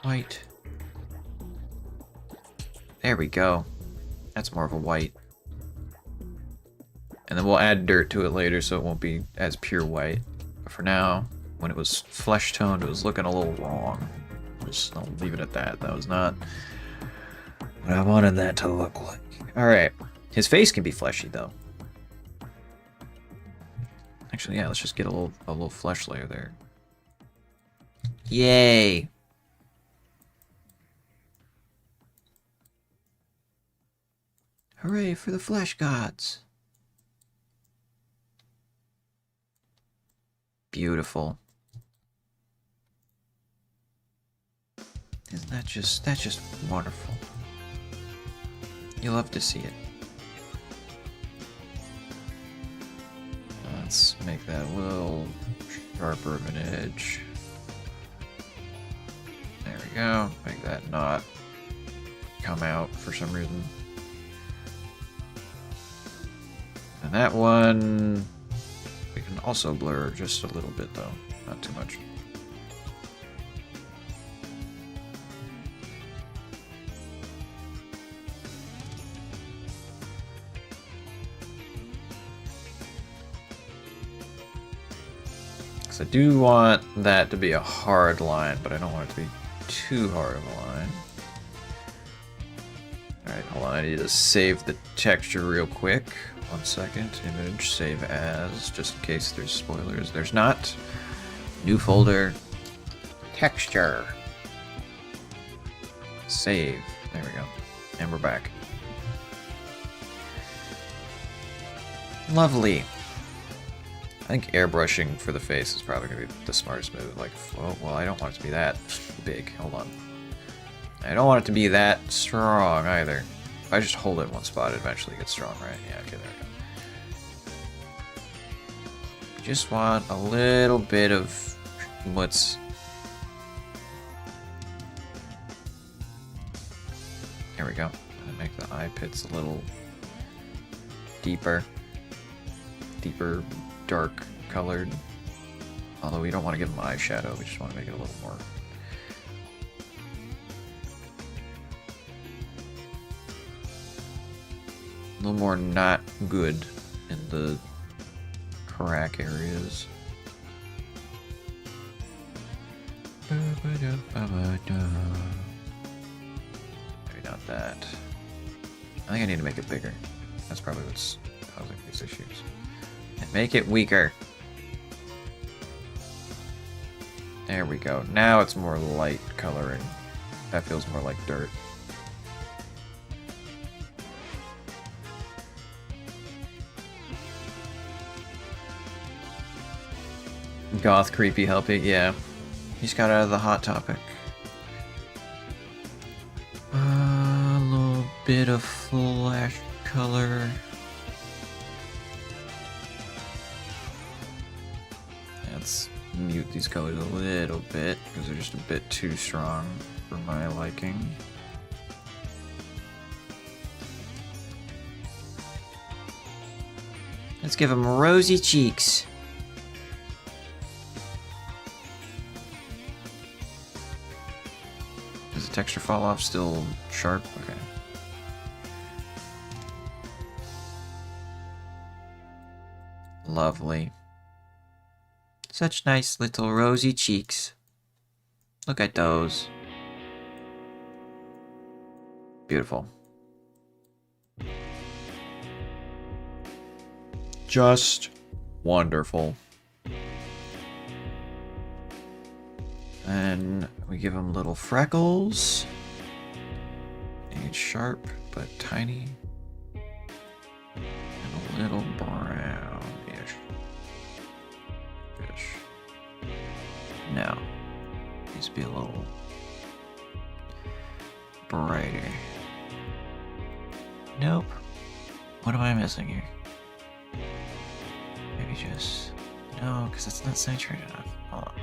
White. There we go. That's more of a white. And then we'll add dirt to it later so it won't be as pure white. But for now, when it was flesh toned, it was looking a little wrong. I'll leave it at that. That was not what I wanted that to look like. Alright. His face can be fleshy though. Actually, yeah, let's just get a little flesh layer there. Yay! Hooray for the flesh gods! Beautiful. Isn't that's just wonderful. You love to see it. Let's make that a little sharper of an edge. There we go. Make that not come out for some reason. And that one, we can also blur just a little bit though, not too much. I do want that to be a hard line, but I don't want it to be too hard of a line. Alright, hold on, I need to save the texture real quick. 1 second, image, save as, just in case there's spoilers. There's not. New folder, texture. Save, there we go. And we're back. Lovely. I think airbrushing for the face is probably going to be the smartest move. Like, well, I don't want it to be that big. Hold on. I don't want it to be that strong either. If I just hold it in one spot, it eventually gets strong, right? Yeah, okay, there we go. Just want a little bit of schmutz. There we go. Make the eye pits a little deeper. Dark colored. Although we don't want to give them eyeshadow, we just want to make it a little more. A little more not good in the crack areas. Maybe not that. I think I need to make it bigger. That's probably what's causing these issues. And make it weaker. There we go. Now it's more light coloring. That feels more like dirt. Goth creepy helpy, yeah. He's got out of the Hot Topic. bit of flesh color. Let's mute these colors a little bit because they're just a bit too strong for my liking. Let's give him rosy cheeks. Does the texture fall off still sharp? Okay. Lovely. Such nice little rosy cheeks. Look at those. Beautiful. Just wonderful. And we give him little freckles. And sharp, but tiny. And a little brown-ish. No. Needs to be a little brighter. Nope. What am I missing here? Maybe just... No, because it's not saturated enough. Hold on.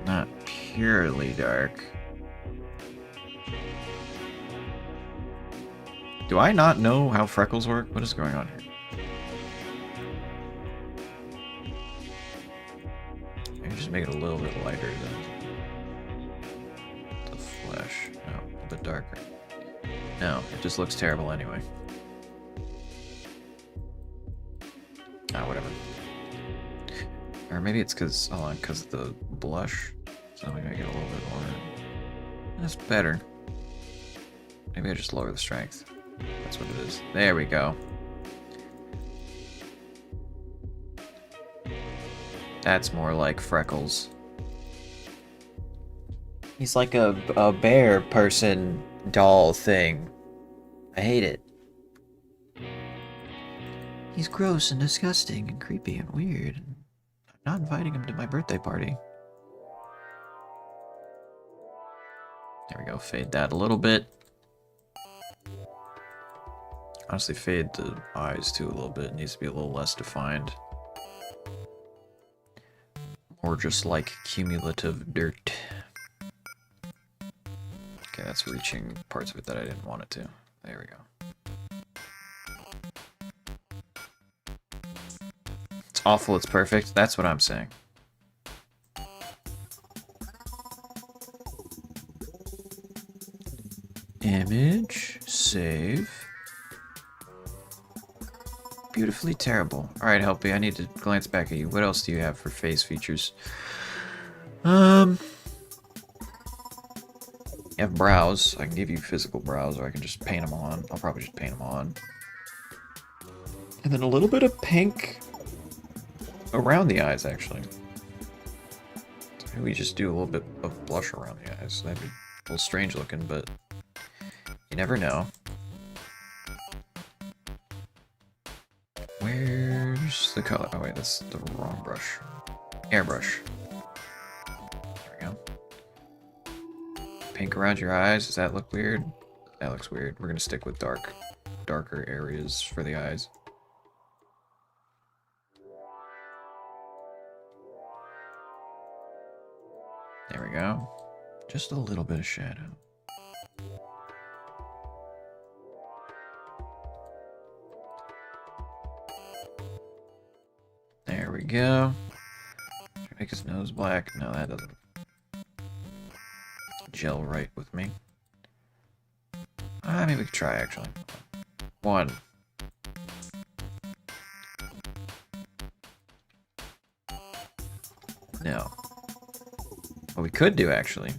Not purely dark. Do I not know how freckles work? What is going on here? Maybe just make it a little bit lighter than the flesh. No, a little bit darker. No, it just looks terrible anyway. Ah, whatever. Or maybe it's because, hold on, because of the blush. So we make it a little bit more. That's better. Maybe I just lower the strength. That's what it is. There we go. That's more like freckles. He's like a bear person doll thing. I hate it. He's gross and disgusting and creepy and weird. I'm not inviting him to my birthday party. There we go. Fade that a little bit. Honestly, fade the eyes too a little bit. It needs to be a little less defined. Or just like cumulative dirt. Okay, that's reaching parts of it that I didn't want it to. There we go. It's awful, it's perfect. That's what I'm saying. Image, save. Beautifully terrible. Alright, Helpy, I need to glance back at you. What else do you have for face features? You have brows. I can give you physical brows, or I can just paint them on. I'll probably just paint them on. And then a little bit of pink around the eyes, actually. Maybe we just do a little bit of blush around the eyes. That'd be a little strange looking, but you never know. Where's the color? Oh wait, that's the wrong brush. Airbrush. There we go. Pink around your eyes. Does that look weird? That looks weird. We're gonna stick with darker areas for the eyes. There we go. Just a little bit of shadow. There we go. Make his nose black. No, that doesn't gel right with me. Maybe we could try, actually. One. No. What we could do, actually,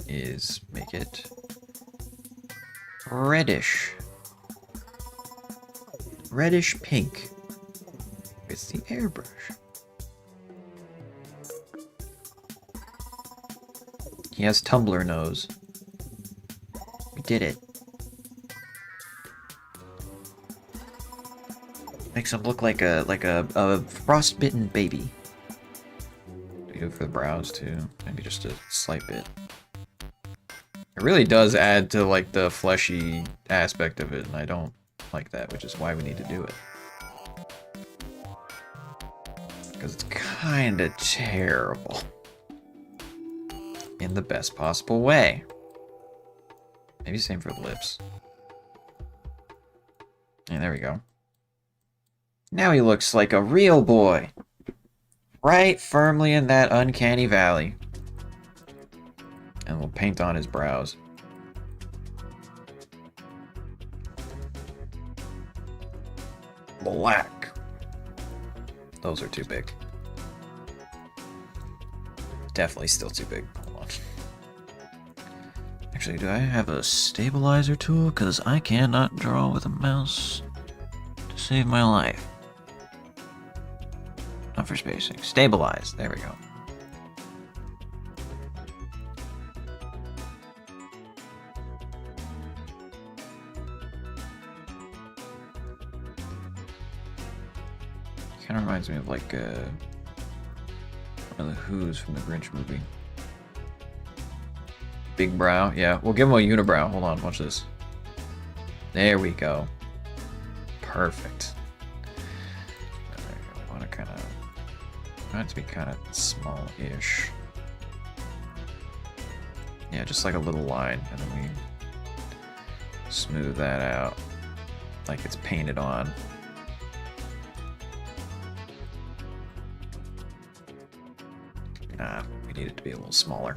is make it reddish. Reddish pink. It's the airbrush. He has tumbler nose. We did it. Makes him look like a frostbitten baby. We do it for the brows too. Maybe just a slight bit. It really does add to like the fleshy aspect of it, and I don't like that, which is why we need to do it. Because it's kind of terrible. In the best possible way. Maybe same for the lips. And there we go. Now he looks like a real boy. Right firmly in that uncanny valley. And we'll paint on his brows. Black. Those are too big. Definitely still too big. Hold on. Actually, do I have a stabilizer tool? Because I cannot draw with a mouse to save my life. Not for spacing. Stabilize. There we go. Kind of reminds me of like one of the Who's from the Grinch movie. Big brow, yeah. We'll give him a unibrow. Hold on, watch this. There we go. Perfect. I want to kind of, I want it to be kind of small-ish. Yeah, just like a little line, and then we smooth that out like it's painted on. Nah, we need it to be a little smaller.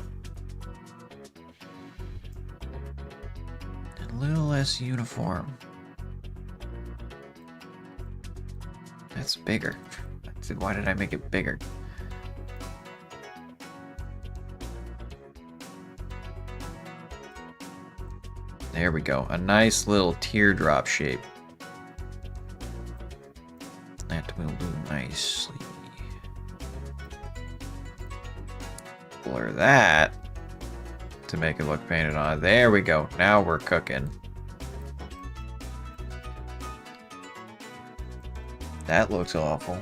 And a little less uniform. That's bigger. Why did I make it bigger? There we go. A nice little teardrop shape. That will do nicely. Blur that to make it look painted on. There we go. Now we're cooking. That looks awful.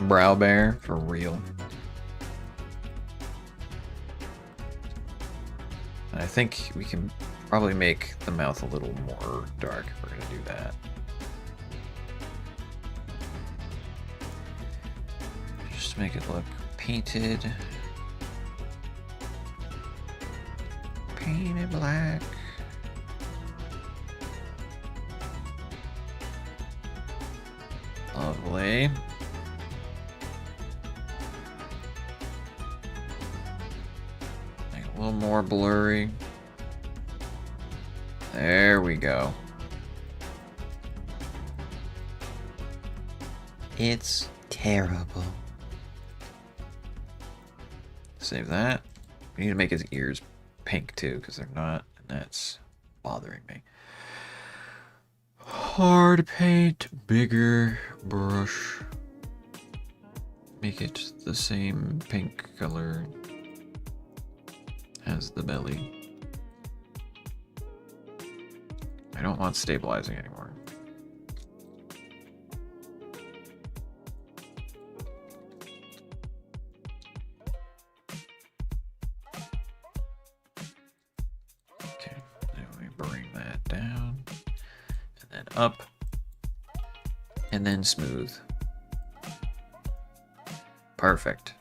Brow bear for real. And I think we can probably make the mouth a little more dark if we're gonna do that. Just to make it look painted. Painted black. Lovely. Make it a little more blurry. There we go. It's terrible. Save that. We need to make his ears pink too, because they're not, and that's bothering me. Hard paint, bigger brush. Make it the same pink color as the belly. I don't want stabilizing anymore. Okay, then we bring that down, and then up, and then smooth. Perfect.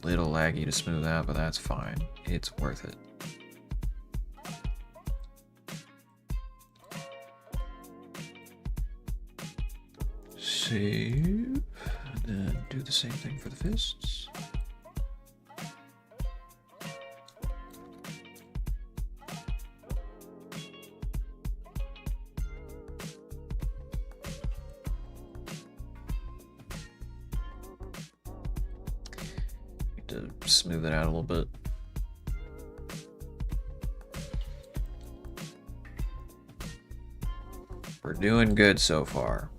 Little laggy to smooth out, but that's fine. It's worth it. Save, and then do the same thing for the fists. Need to smooth it out a little bit. We're doing good so far.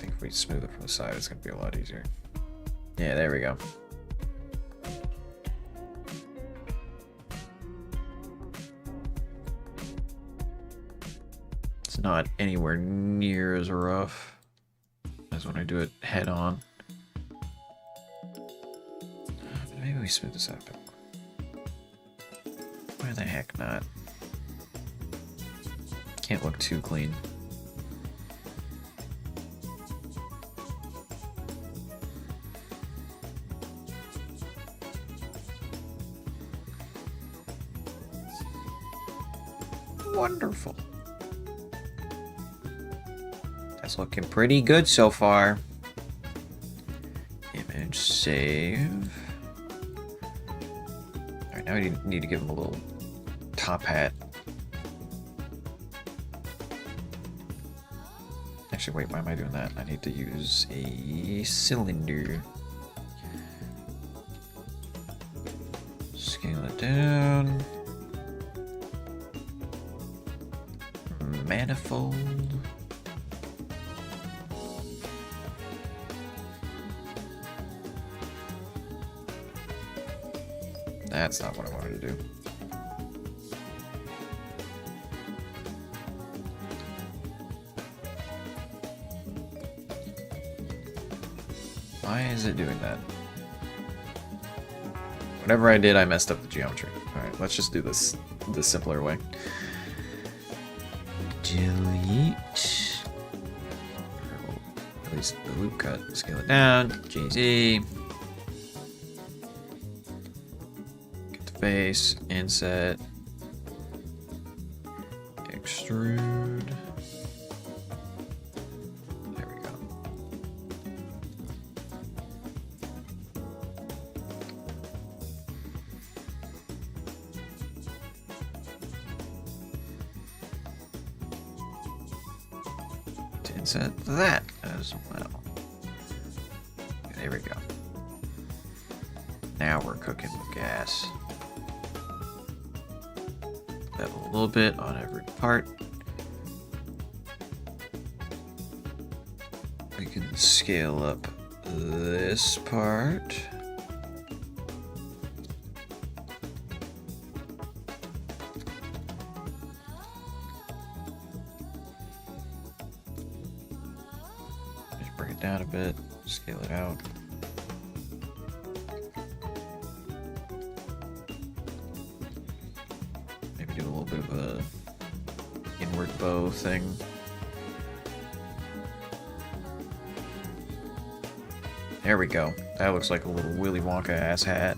If we smooth it from the side, it's going to be a lot easier. Yeah, there we go. It's not anywhere near as rough as when I do it head on. Maybe we smooth this out a bit more. Why the heck not? Can't look too clean. Wonderful. That's looking pretty good so far. Image save. Alright, now we need to give him a little top hat. Actually, wait, why am I doing that? I need to use a cylinder. Scale it down. Manifold. That's not what I wanted to do. Why is it doing that? Whatever I did, I messed up the geometry. Alright, let's just do this the simpler way. Delete. At least the loop cut. Scale it down. GZ. Get the face. Inset. Extrude. There we go. Set that as well. There we go. Now we're cooking with gas. Bevel a little bit on every part. We can scale up this part. Down a bit, scale it out. Maybe do a little bit of a inward bow thing. There we go. That looks like a little Willy Wonka ass hat.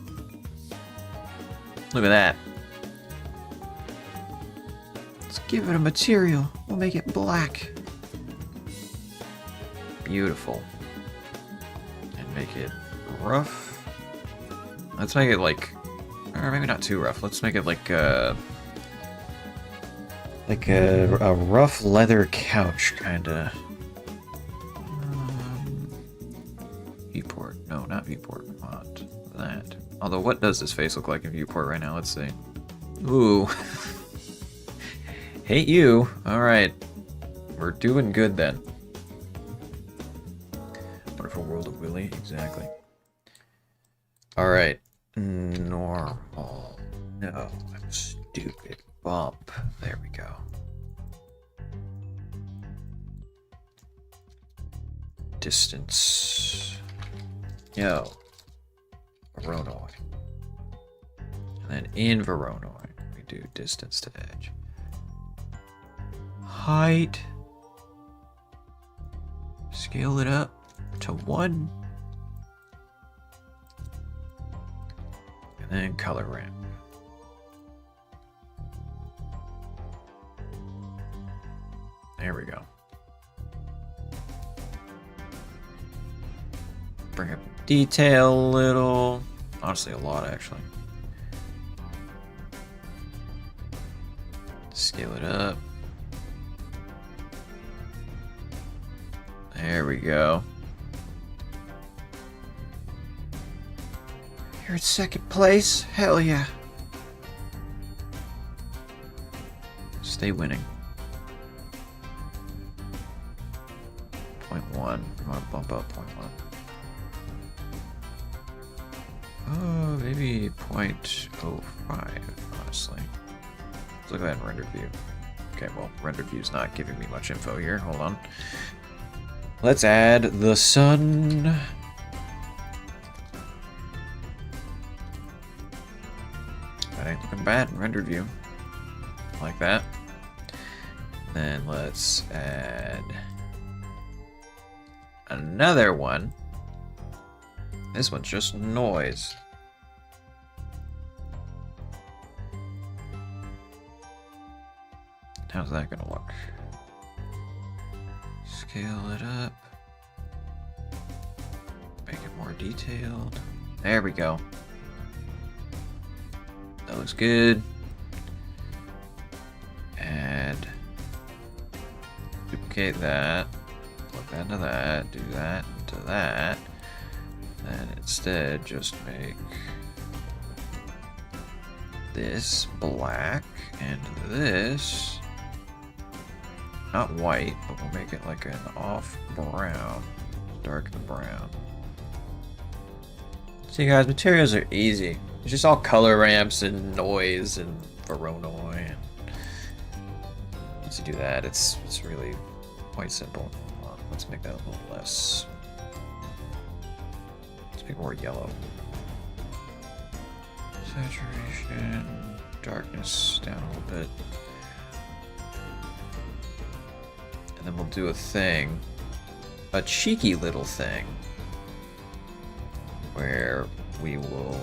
Look at that. Let's give it a material. We'll make it black. Beautiful. And make it rough. Let's make it like, or maybe not too rough. Let's make it like a rough leather couch kind of. Viewport. No, not viewport. Not that. Although, what does this face look like in viewport right now? Let's see. Ooh. Hate you. All right. We're doing good then. Wonderful World of Willy, exactly. Alright. Normal. No, I'm stupid. Bump. There we go. Distance. Yo. Voronoi. And then in Voronoi, we do distance to edge. Height. Scale it up to 1. And then color ramp. There we go. Bring up detail a little. Honestly, a lot actually. Scale it up. There we go. You're in second place? Hell yeah. Stay winning. 0.1. You want to bump up 0.1. Oh, maybe 0.05, honestly. Let's look at that in rendered view. Okay, well, rendered view's not giving me much info here. Hold on. Let's add the sun. That ain't looking bad in rendered view. Like that. Then let's add another one. This one's just noise. How's that gonna look? Scale it up. Make it more detailed. There we go. That looks good. Add. Duplicate that. Plug that into that. Do that into that. And instead just make this black and this not white, but we'll make it like an off brown. Darken the brown. See guys, materials are easy. It's just all color ramps and noise and Voronoi. And once you do that, it's really quite simple. Let's make that a little less. Let's make more yellow. Saturation, darkness down a little bit. And then we'll do a thing, a cheeky little thing, where we will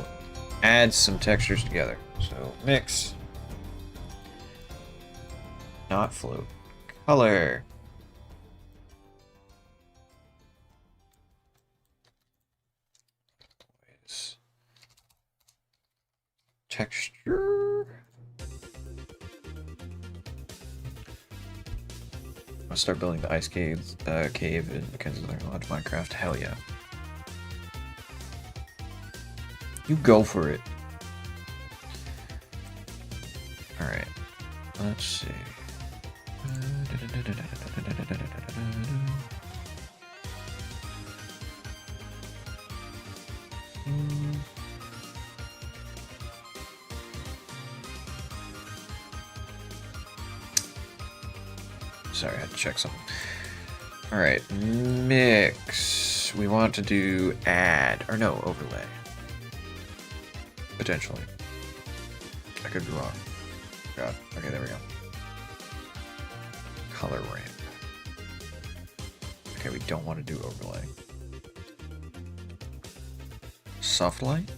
add some textures together. So mix, not float, color. Texture. I'll start building the ice cave in Mackenzie's Lodge Minecraft. Hell yeah. You go for it. Alright. Let's see. Sorry, I had to check something. Alright, mix. We want to do add, or no, overlay. Potentially. I could be wrong. God. Okay, there we go. Color ramp. Okay, we don't want to do overlay. Soft light?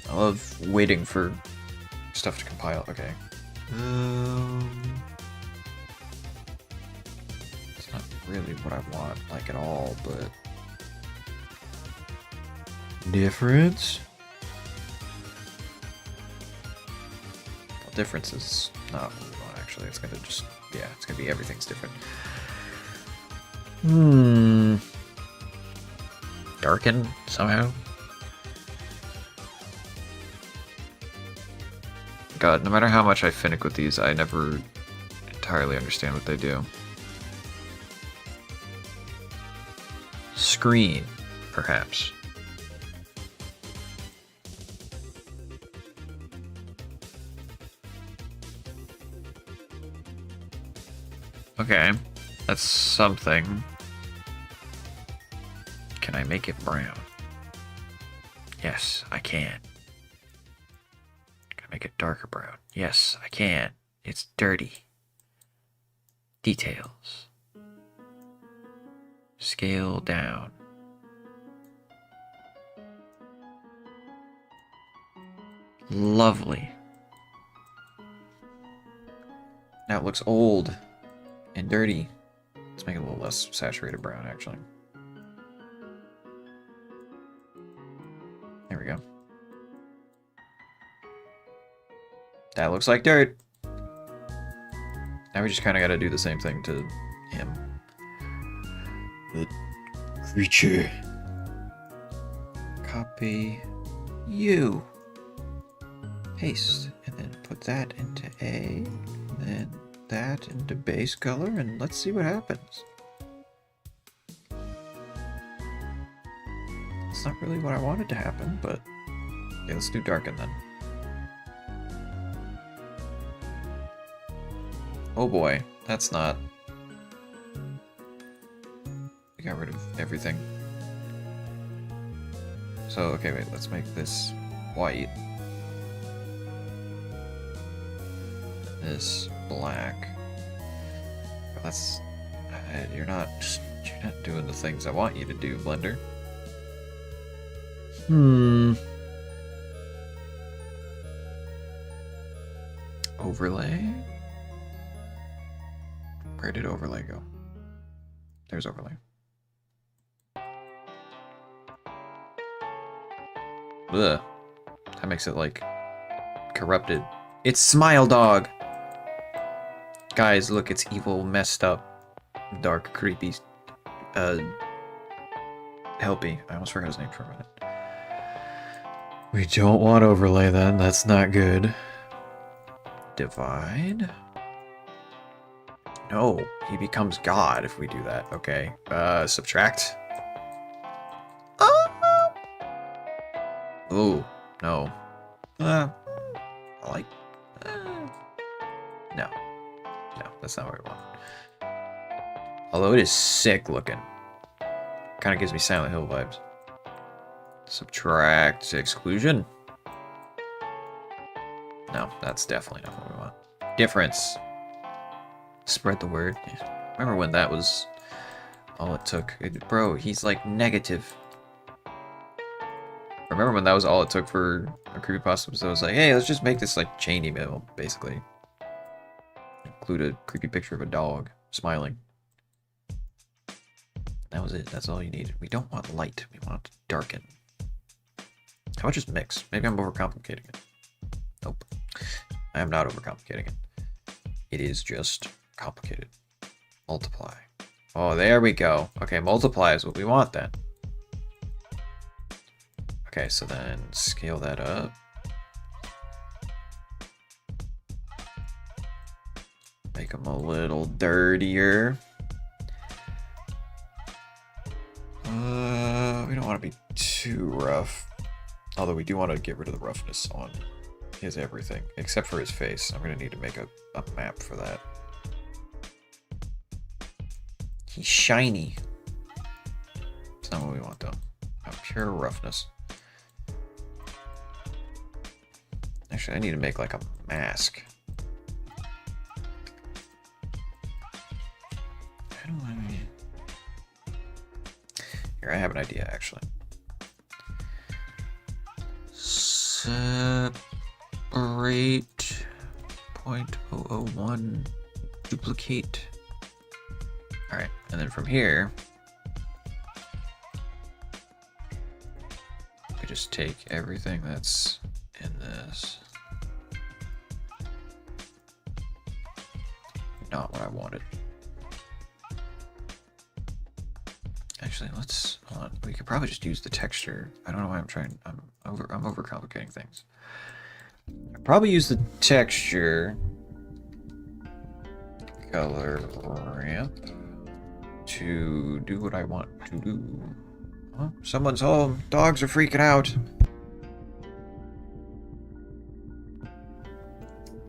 I love waiting for stuff to compile. Okay. It's not really what I want, like, at all, but... Difference? Well, difference is not what we want, actually. It's gonna just... yeah, it's gonna be everything's different. Darken, somehow? God, no matter how much I finick with these, I never entirely understand what they do. Screen, perhaps. Okay, that's something. Can I make it brown? Yes, I can. Make it darker brown. Yes, I can. It's dirty. Details. Scale down. Lovely. Now it looks old and dirty. Let's make it a little less saturated brown, actually. There we go. That looks like dirt. Now we just kind of got to do the same thing to him. The creature. Copy you. Paste. And then put that into A. And then that into base color. And let's see what happens. It's not really what I wanted to happen, but... okay, let's do darken then. Oh boy, that's not... We got rid of everything. So, okay, wait, let's make this white. This black. That's... you're not doing the things I want you to do, Blender. Overlay? Where did overlay go? There's overlay. Ugh. That makes it, like, corrupted. It's Smile Dog! Guys, look, it's evil, messed up, dark, creepy, Helpy. I almost forgot his name for a minute. We don't want overlay then, that's not good. Divide? No, he becomes God if we do that, okay. Subtract? Ooh, no. I like... No. No, that's not what we want. Although it is sick looking. Kind of gives me Silent Hill vibes. Subtract exclusion. No, that's definitely not what we want. Difference. Spread the word. Remember when that was all it took? Bro, he's like negative. Remember when that was all it took for a creepypasta? So I was like, hey, let's just make this like chain email, basically. Include a creepy picture of a dog smiling. That was it. That's all you needed. We don't want light. We want to darken. How about just mix? Maybe I'm overcomplicating it. Nope. I am not overcomplicating it. It is just complicated. Multiply. Oh, there we go. Okay, multiply is what we want then. Okay, so then scale that up. Make them a little dirtier. We don't want to be too rough. Although we do want to get rid of the roughness on his everything, except for his face. I'm going to need to make a map for that. He's shiny. It's not what we want though. Pure roughness. Actually, I need to make like a mask. How do I... Here, I have an idea actually. Separate 0.001 duplicate. Alright, and then from here we just take everything that's in this. Not what I wanted. Actually, let's hold on. We could probably just use the texture. I don't know why I'm overcomplicating things. I'd probably use the texture color ramp to do what I want to do. Huh? Someone's home. Dogs are freaking out.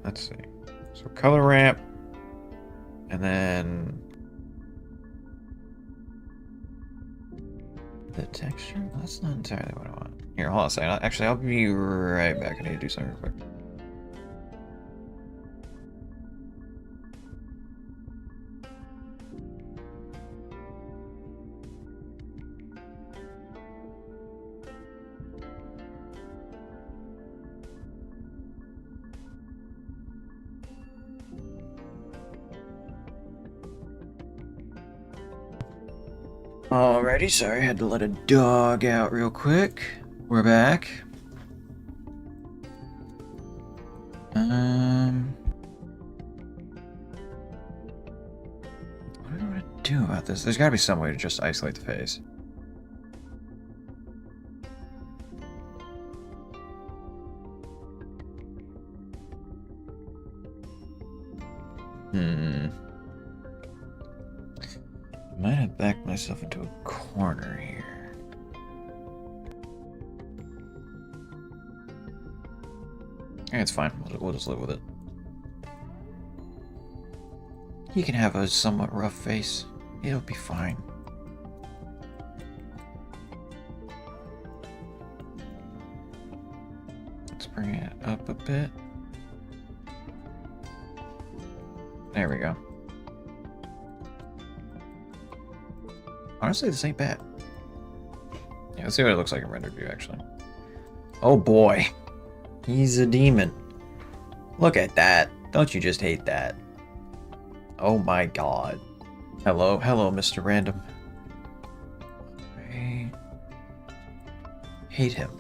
Let's see. So color ramp, and then the texture. That's not entirely what I want. Here, hold on a second. Actually, I'll be right back. I need to do something real quick. Alrighty, sorry, I had to let a dog out real quick. We're back. What do I want to do about this? There's gotta be some way to just isolate the face. I might have backed myself into a corner here. Yeah, it's fine. We'll just live with it. He can have a somewhat rough face. It'll be fine. Let's bring it up a bit. There we go. Honestly, this ain't bad. Yeah, let's see what it looks like in rendered view, actually. Oh boy. He's a demon. Look at that. Don't you just hate that? Oh my god. Hello, Mr. Random. I hate him.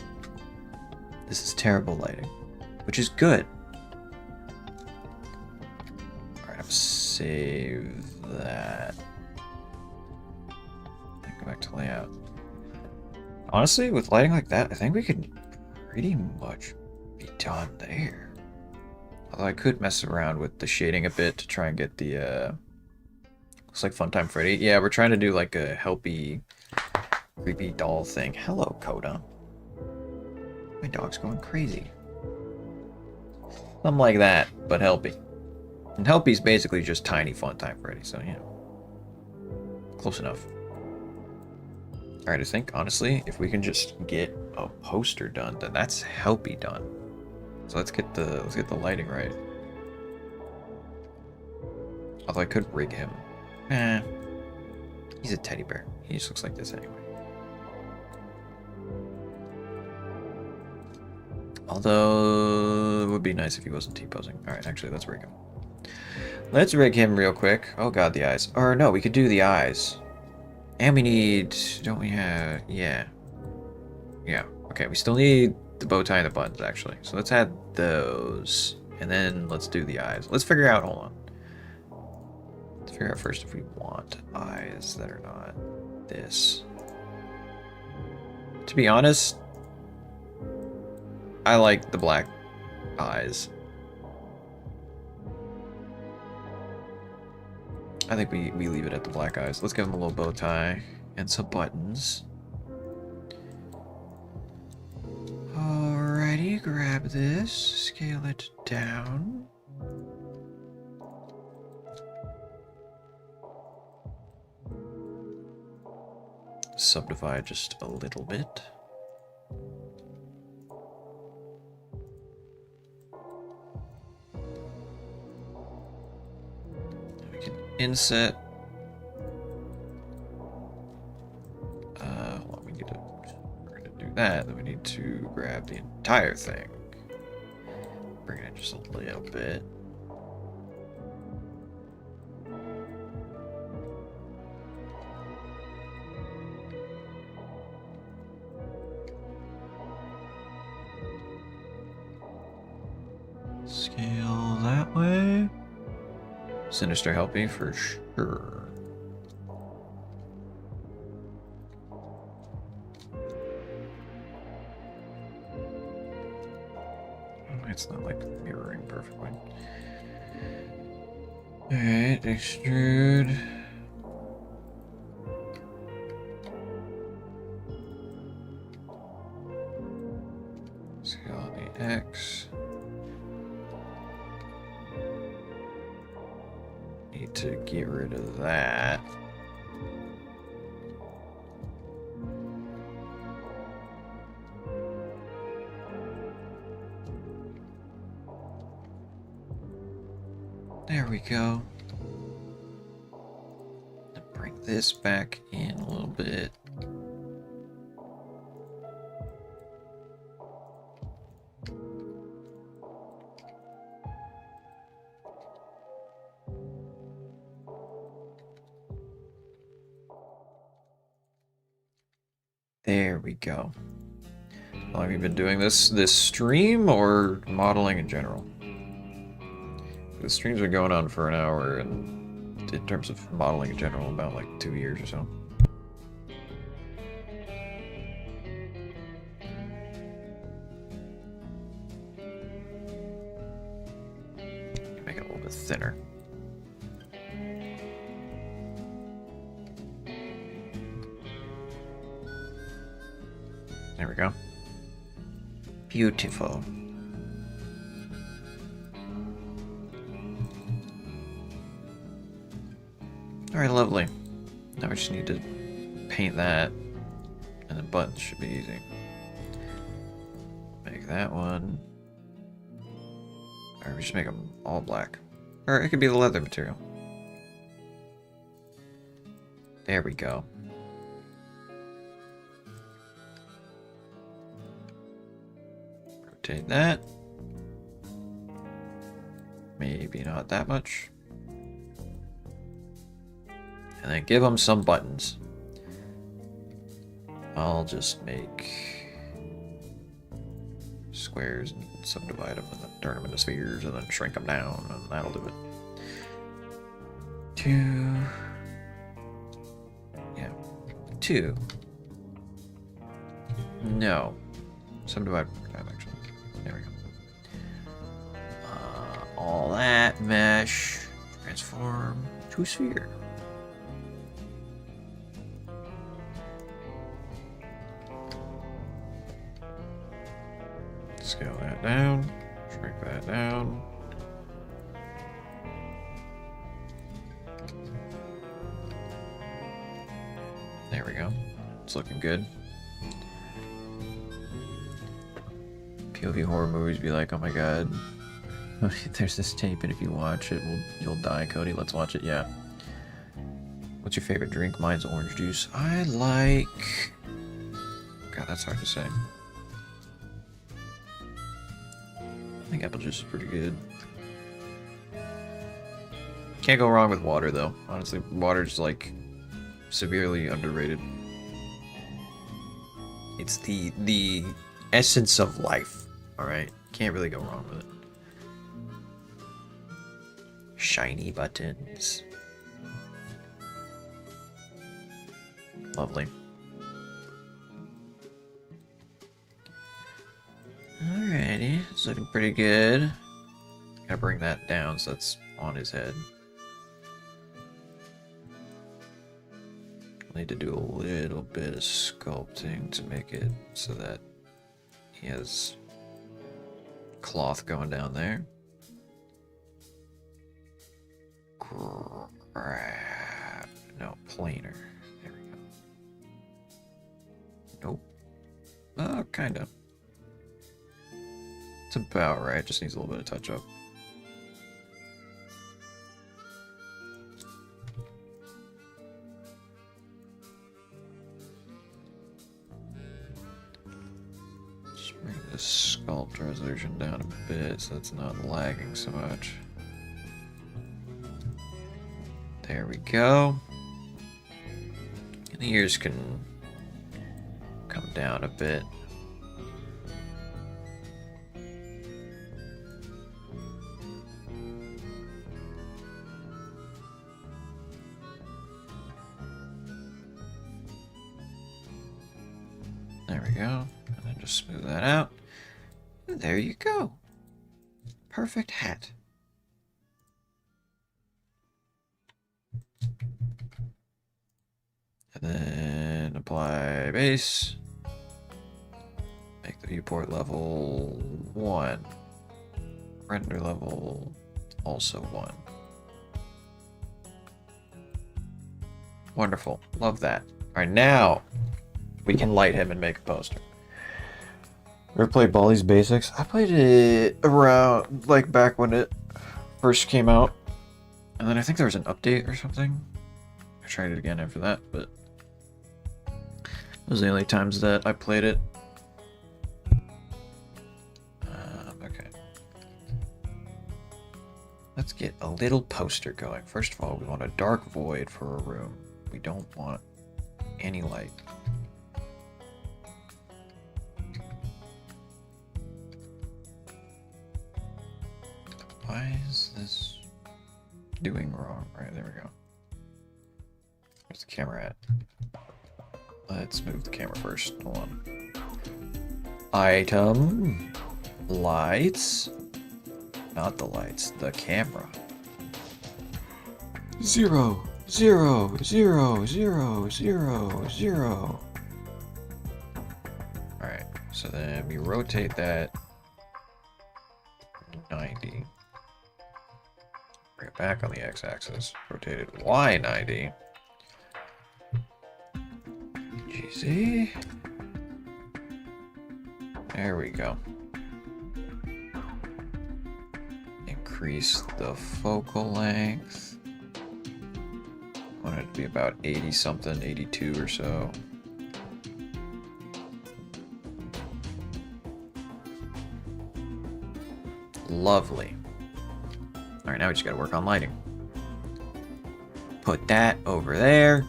This is terrible lighting, which is good. Alright, I'm save that. Go back to layout. Honestly, with lighting like that, I think we could pretty much be done there. Although I could mess around with the shading a bit to try and get the, looks like Funtime Freddy. Yeah, we're trying to do like a helpy, creepy doll thing. Hello, Coda. My dog's going crazy. Something like that, but helpy. And helpy's basically just tiny Funtime Freddy, so, you know. Close enough. Alright, I think, honestly, if we can just get a poster done, then that's helpy done. So let's get the lighting right. Although I could rig him. Eh. He's a teddy bear. He just looks like this anyway. Although, it would be nice if he wasn't T-posing. Alright, actually, let's rig him. Let's rig him real quick. Oh god, the eyes. Or no, we could do the eyes. And we need... Don't we have... Yeah. Yeah. Okay, we still need the bow tie and the buttons, actually. So let's add those. And then let's do the eyes. Let's figure out... Hold on. Let's figure out first if we want eyes that are not this. To be honest, I like the black eyes. I think we leave it at the black eyes. Let's give him a little bow tie and some buttons. Alrighty, grab this, scale it down. Subdivide just a little bit. Inset. Well, we're gonna do that. Then we need to grab the entire thing. Bring it in just a little bit. Scale that way. Sinister helping for sure. It's not like mirroring perfectly. Alright, extrude. Scale on the X. Need to get rid of that. There we go. Bring this back in a little bit. There we go. How long have you been doing this stream or modeling in general? The streams are going on for an hour, and in terms of modeling in general, about like 2 years or so. Make it a little bit thinner. There we go. Beautiful. Alright, lovely. Now we just need to paint that, and the buttons should be easy. Make that one. Or we just make them all black. Or it could be the leather material. There we go. Rotate that. Maybe not that much. And then give them some buttons. I'll just make squares and subdivide them and then turn them into spheres and then shrink them down, and that'll do it. 2. Yeah. 2. No. Subdivide 5 actually. There we go. All that mesh. Transform to sphere. Scale that down, shrink that down. There we go. It's looking good. POV horror movies be like, oh my god, there's this tape, and if you watch it, you'll die, Cody. Let's watch it. Yeah. What's your favorite drink? Mine's orange juice. I like. God, that's hard to say. I think apple juice is pretty good. Can't go wrong with water, though. Honestly, water's like severely underrated. It's the essence of life. All right, can't really go wrong with it. Shiny buttons. Lovely. Alrighty, it's looking pretty good. Gotta bring that down so that's on his head. I'll need to do a little bit of sculpting to make it so that he has cloth going down there. No, planer. There we go. Nope. Kinda. It's about right, just needs a little bit of touch up. Just bring this sculpt resolution down a bit so it's not lagging so much. There we go. And the ears can come down a bit. There we go. And then just smooth that out. And there you go. Perfect hat. And then apply base. Make the viewport level 1. Render level also 1. Wonderful. Love that. Alright, now we can light him and make a poster. Ever played Baldi's Basics? I played it around, like, back when it first came out. And then I think there was an update or something. I tried it again after that, but those are the only times that I played it. Okay. Let's get a little poster going. First of all, we want a dark void for a room. We don't want any light. Why is this doing wrong? Right, there we go. Where's the camera at? Let's move the camera first. Hold on. Item. Lights. Not the lights, the camera. 0, 0, 0, 0, 0, 0. Alright, so then we rotate that 90. Bring it back on the x-axis. Rotated y 90. GZ. There we go. Increase the focal length. I want it to be about 80 something, 82 or so. Lovely. Alright, now we just gotta work on lighting. Put that over there.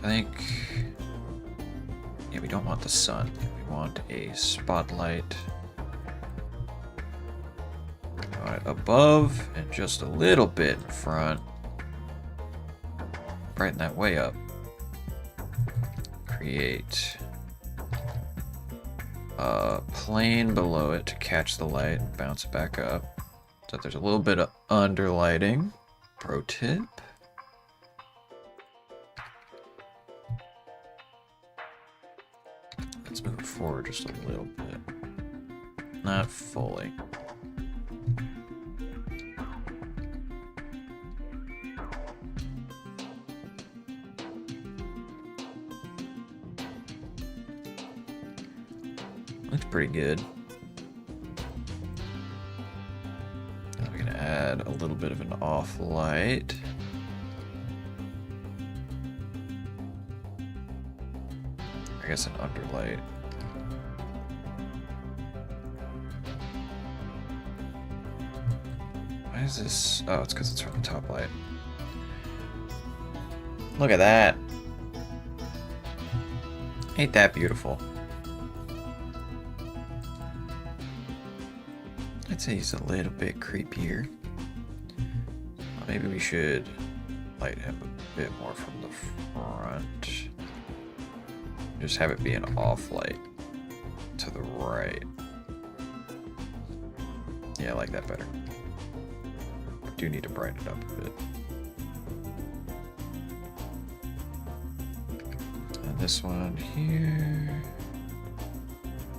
I think... yeah, we don't want the sun. We want a spotlight. We want it above and just a little bit in front. Brighten that way up. Create a plane below it to catch the light and bounce it back up. So there's a little bit of underlighting. Pro tip. Let's move it forward just a little bit. Not fully. Looks pretty good. Now we're gonna add a little bit of an off light. I guess an underlight. Why is this? Oh, it's because it's from the top light. Look at that. Ain't that beautiful? I'd say he's a little bit creepier. Maybe we should light him a bit more from the front. Just have it be an off light to the right. Yeah, I like that better. I do need to brighten it up a bit. And this one here,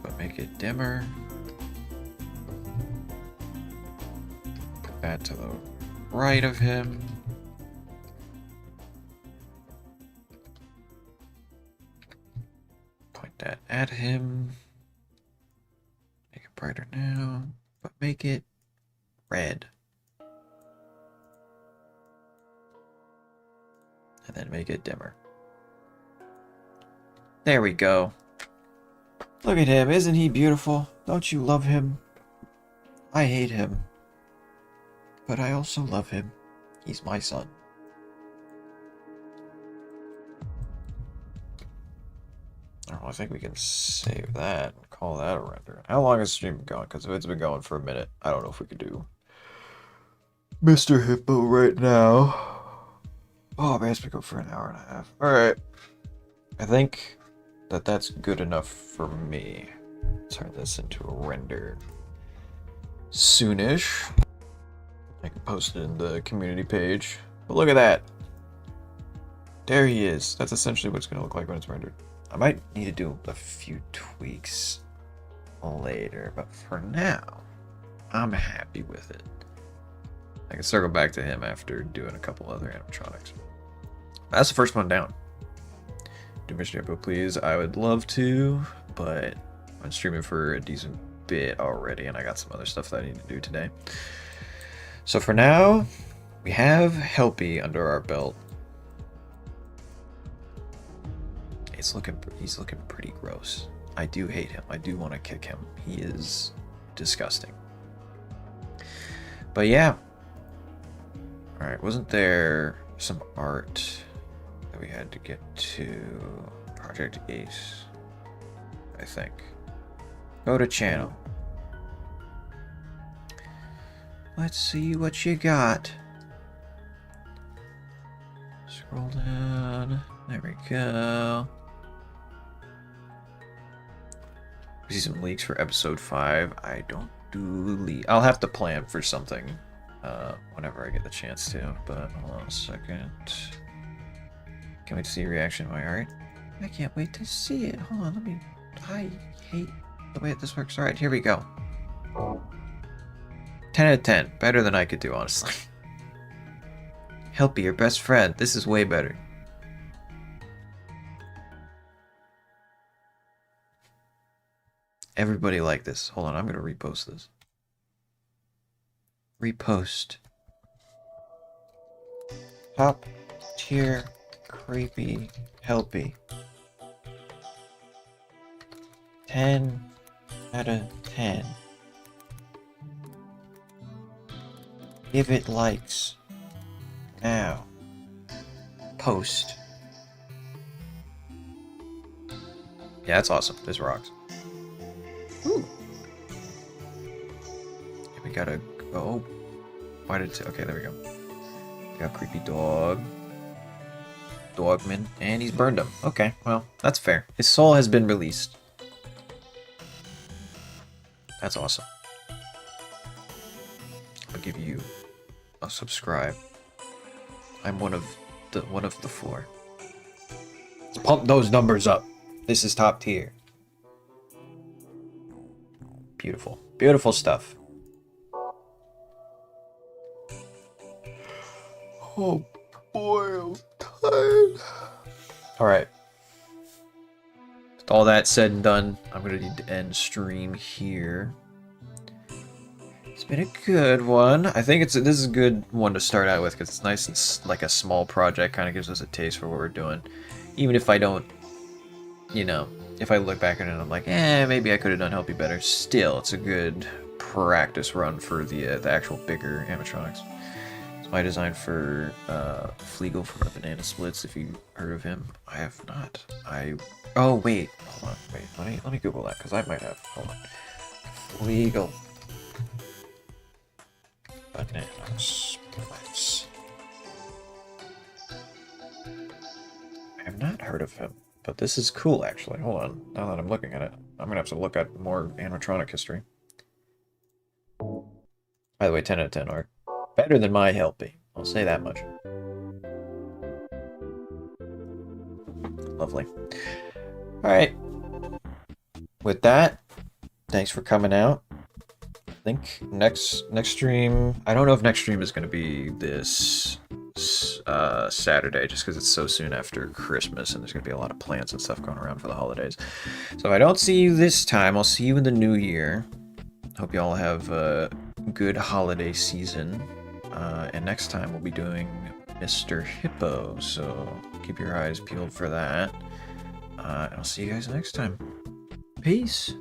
but make it dimmer. Put that to the right of him. That at him. Make it brighter now, but make it red. And then make it dimmer. There we go. Look at him. Isn't he beautiful? Don't you love him? I hate him. But I also love him. He's my son. I think we can save that and call that a render. How long has the stream been going? Because if it's been going for a minute, I don't know if we could do Mr. Hippo right now. Oh man, it's been going for an hour and a half. Alright. I think that that's good enough for me. Turn this into a render soonish. I can post it in the community page. But look at that. There he is. That's essentially what it's going to look like when it's rendered. I might need to do a few tweaks later, but for now, I'm happy with it. I can circle back to him after doing a couple other animatronics. That's the first one down. Do Mr. Hippo, please. I would love to, but I'm streaming for a decent bit already, and I got some other stuff that I need to do today. So for now, we have Helpy under our belt. He's looking pretty gross. I do hate him. I do want to kick him. He is disgusting. But yeah. Alright, wasn't there some art that we had to get to? Project Ace, I think. Go to channel. Let's see what you got. Scroll down. There we go. We see some leaks for episode 5. I don't do leaks. I'll have to plan for something whenever I get the chance to. But hold on a second. Can't wait to see your reaction to my art. I can't wait to see it. Hold on, let me. I hate the way this works. Alright, here we go. 10 out of 10. Better than I could do, honestly. Helpy, your best friend. This is way better. Everybody like this. Hold on, I'm gonna repost this. Repost. Top tier creepy helpy. 10 out of 10. Give it likes. Now. Post. Yeah, that's awesome. This rocks. Ooh. Yeah, we gotta go. Why did it... Okay, there we go. We got creepy dog. Dogman. And he's burned him. Okay, well, that's fair. His soul has been released. That's awesome. I'll give you a subscribe. I'm one of the four. Let's pump those numbers up. This is top tier. Beautiful. Beautiful stuff. Oh boy, I'm tired. Alright. With all that said and done, I'm gonna need to end stream here. It's been a good one. I think this is a good one to start out with because it's nice and like a small project. Kind of gives us a taste for what we're doing. Even if I don't, you know, if I look back at it and I'm like, maybe I could have done Helpy better. Still, it's a good practice run for the actual bigger animatronics. It's my design for Fleagle from the Banana Splits. If you heard of him, I have not. Oh wait, hold on, wait. Let me Google that because I might have. Hold on. Fleagle. Banana Splits. I have not heard of him, but this is cool actually. Hold on, now that I'm looking at it, I'm gonna have to look at more animatronic history. By the way, 10 out of 10 art. Better than my Helpy, I'll say that much. Lovely. Alright. With that, thanks for coming out. I think next stream, I don't know if next stream is going to be this Saturday, just because it's so soon after Christmas and there's going to be a lot of plans and stuff going around for the holidays. So if I don't see you this time, I'll see you in the new year. Hope you all have a good holiday season. And next time we'll be doing Mr. Hippo, so keep your eyes peeled for that. And I'll see you guys next time. Peace!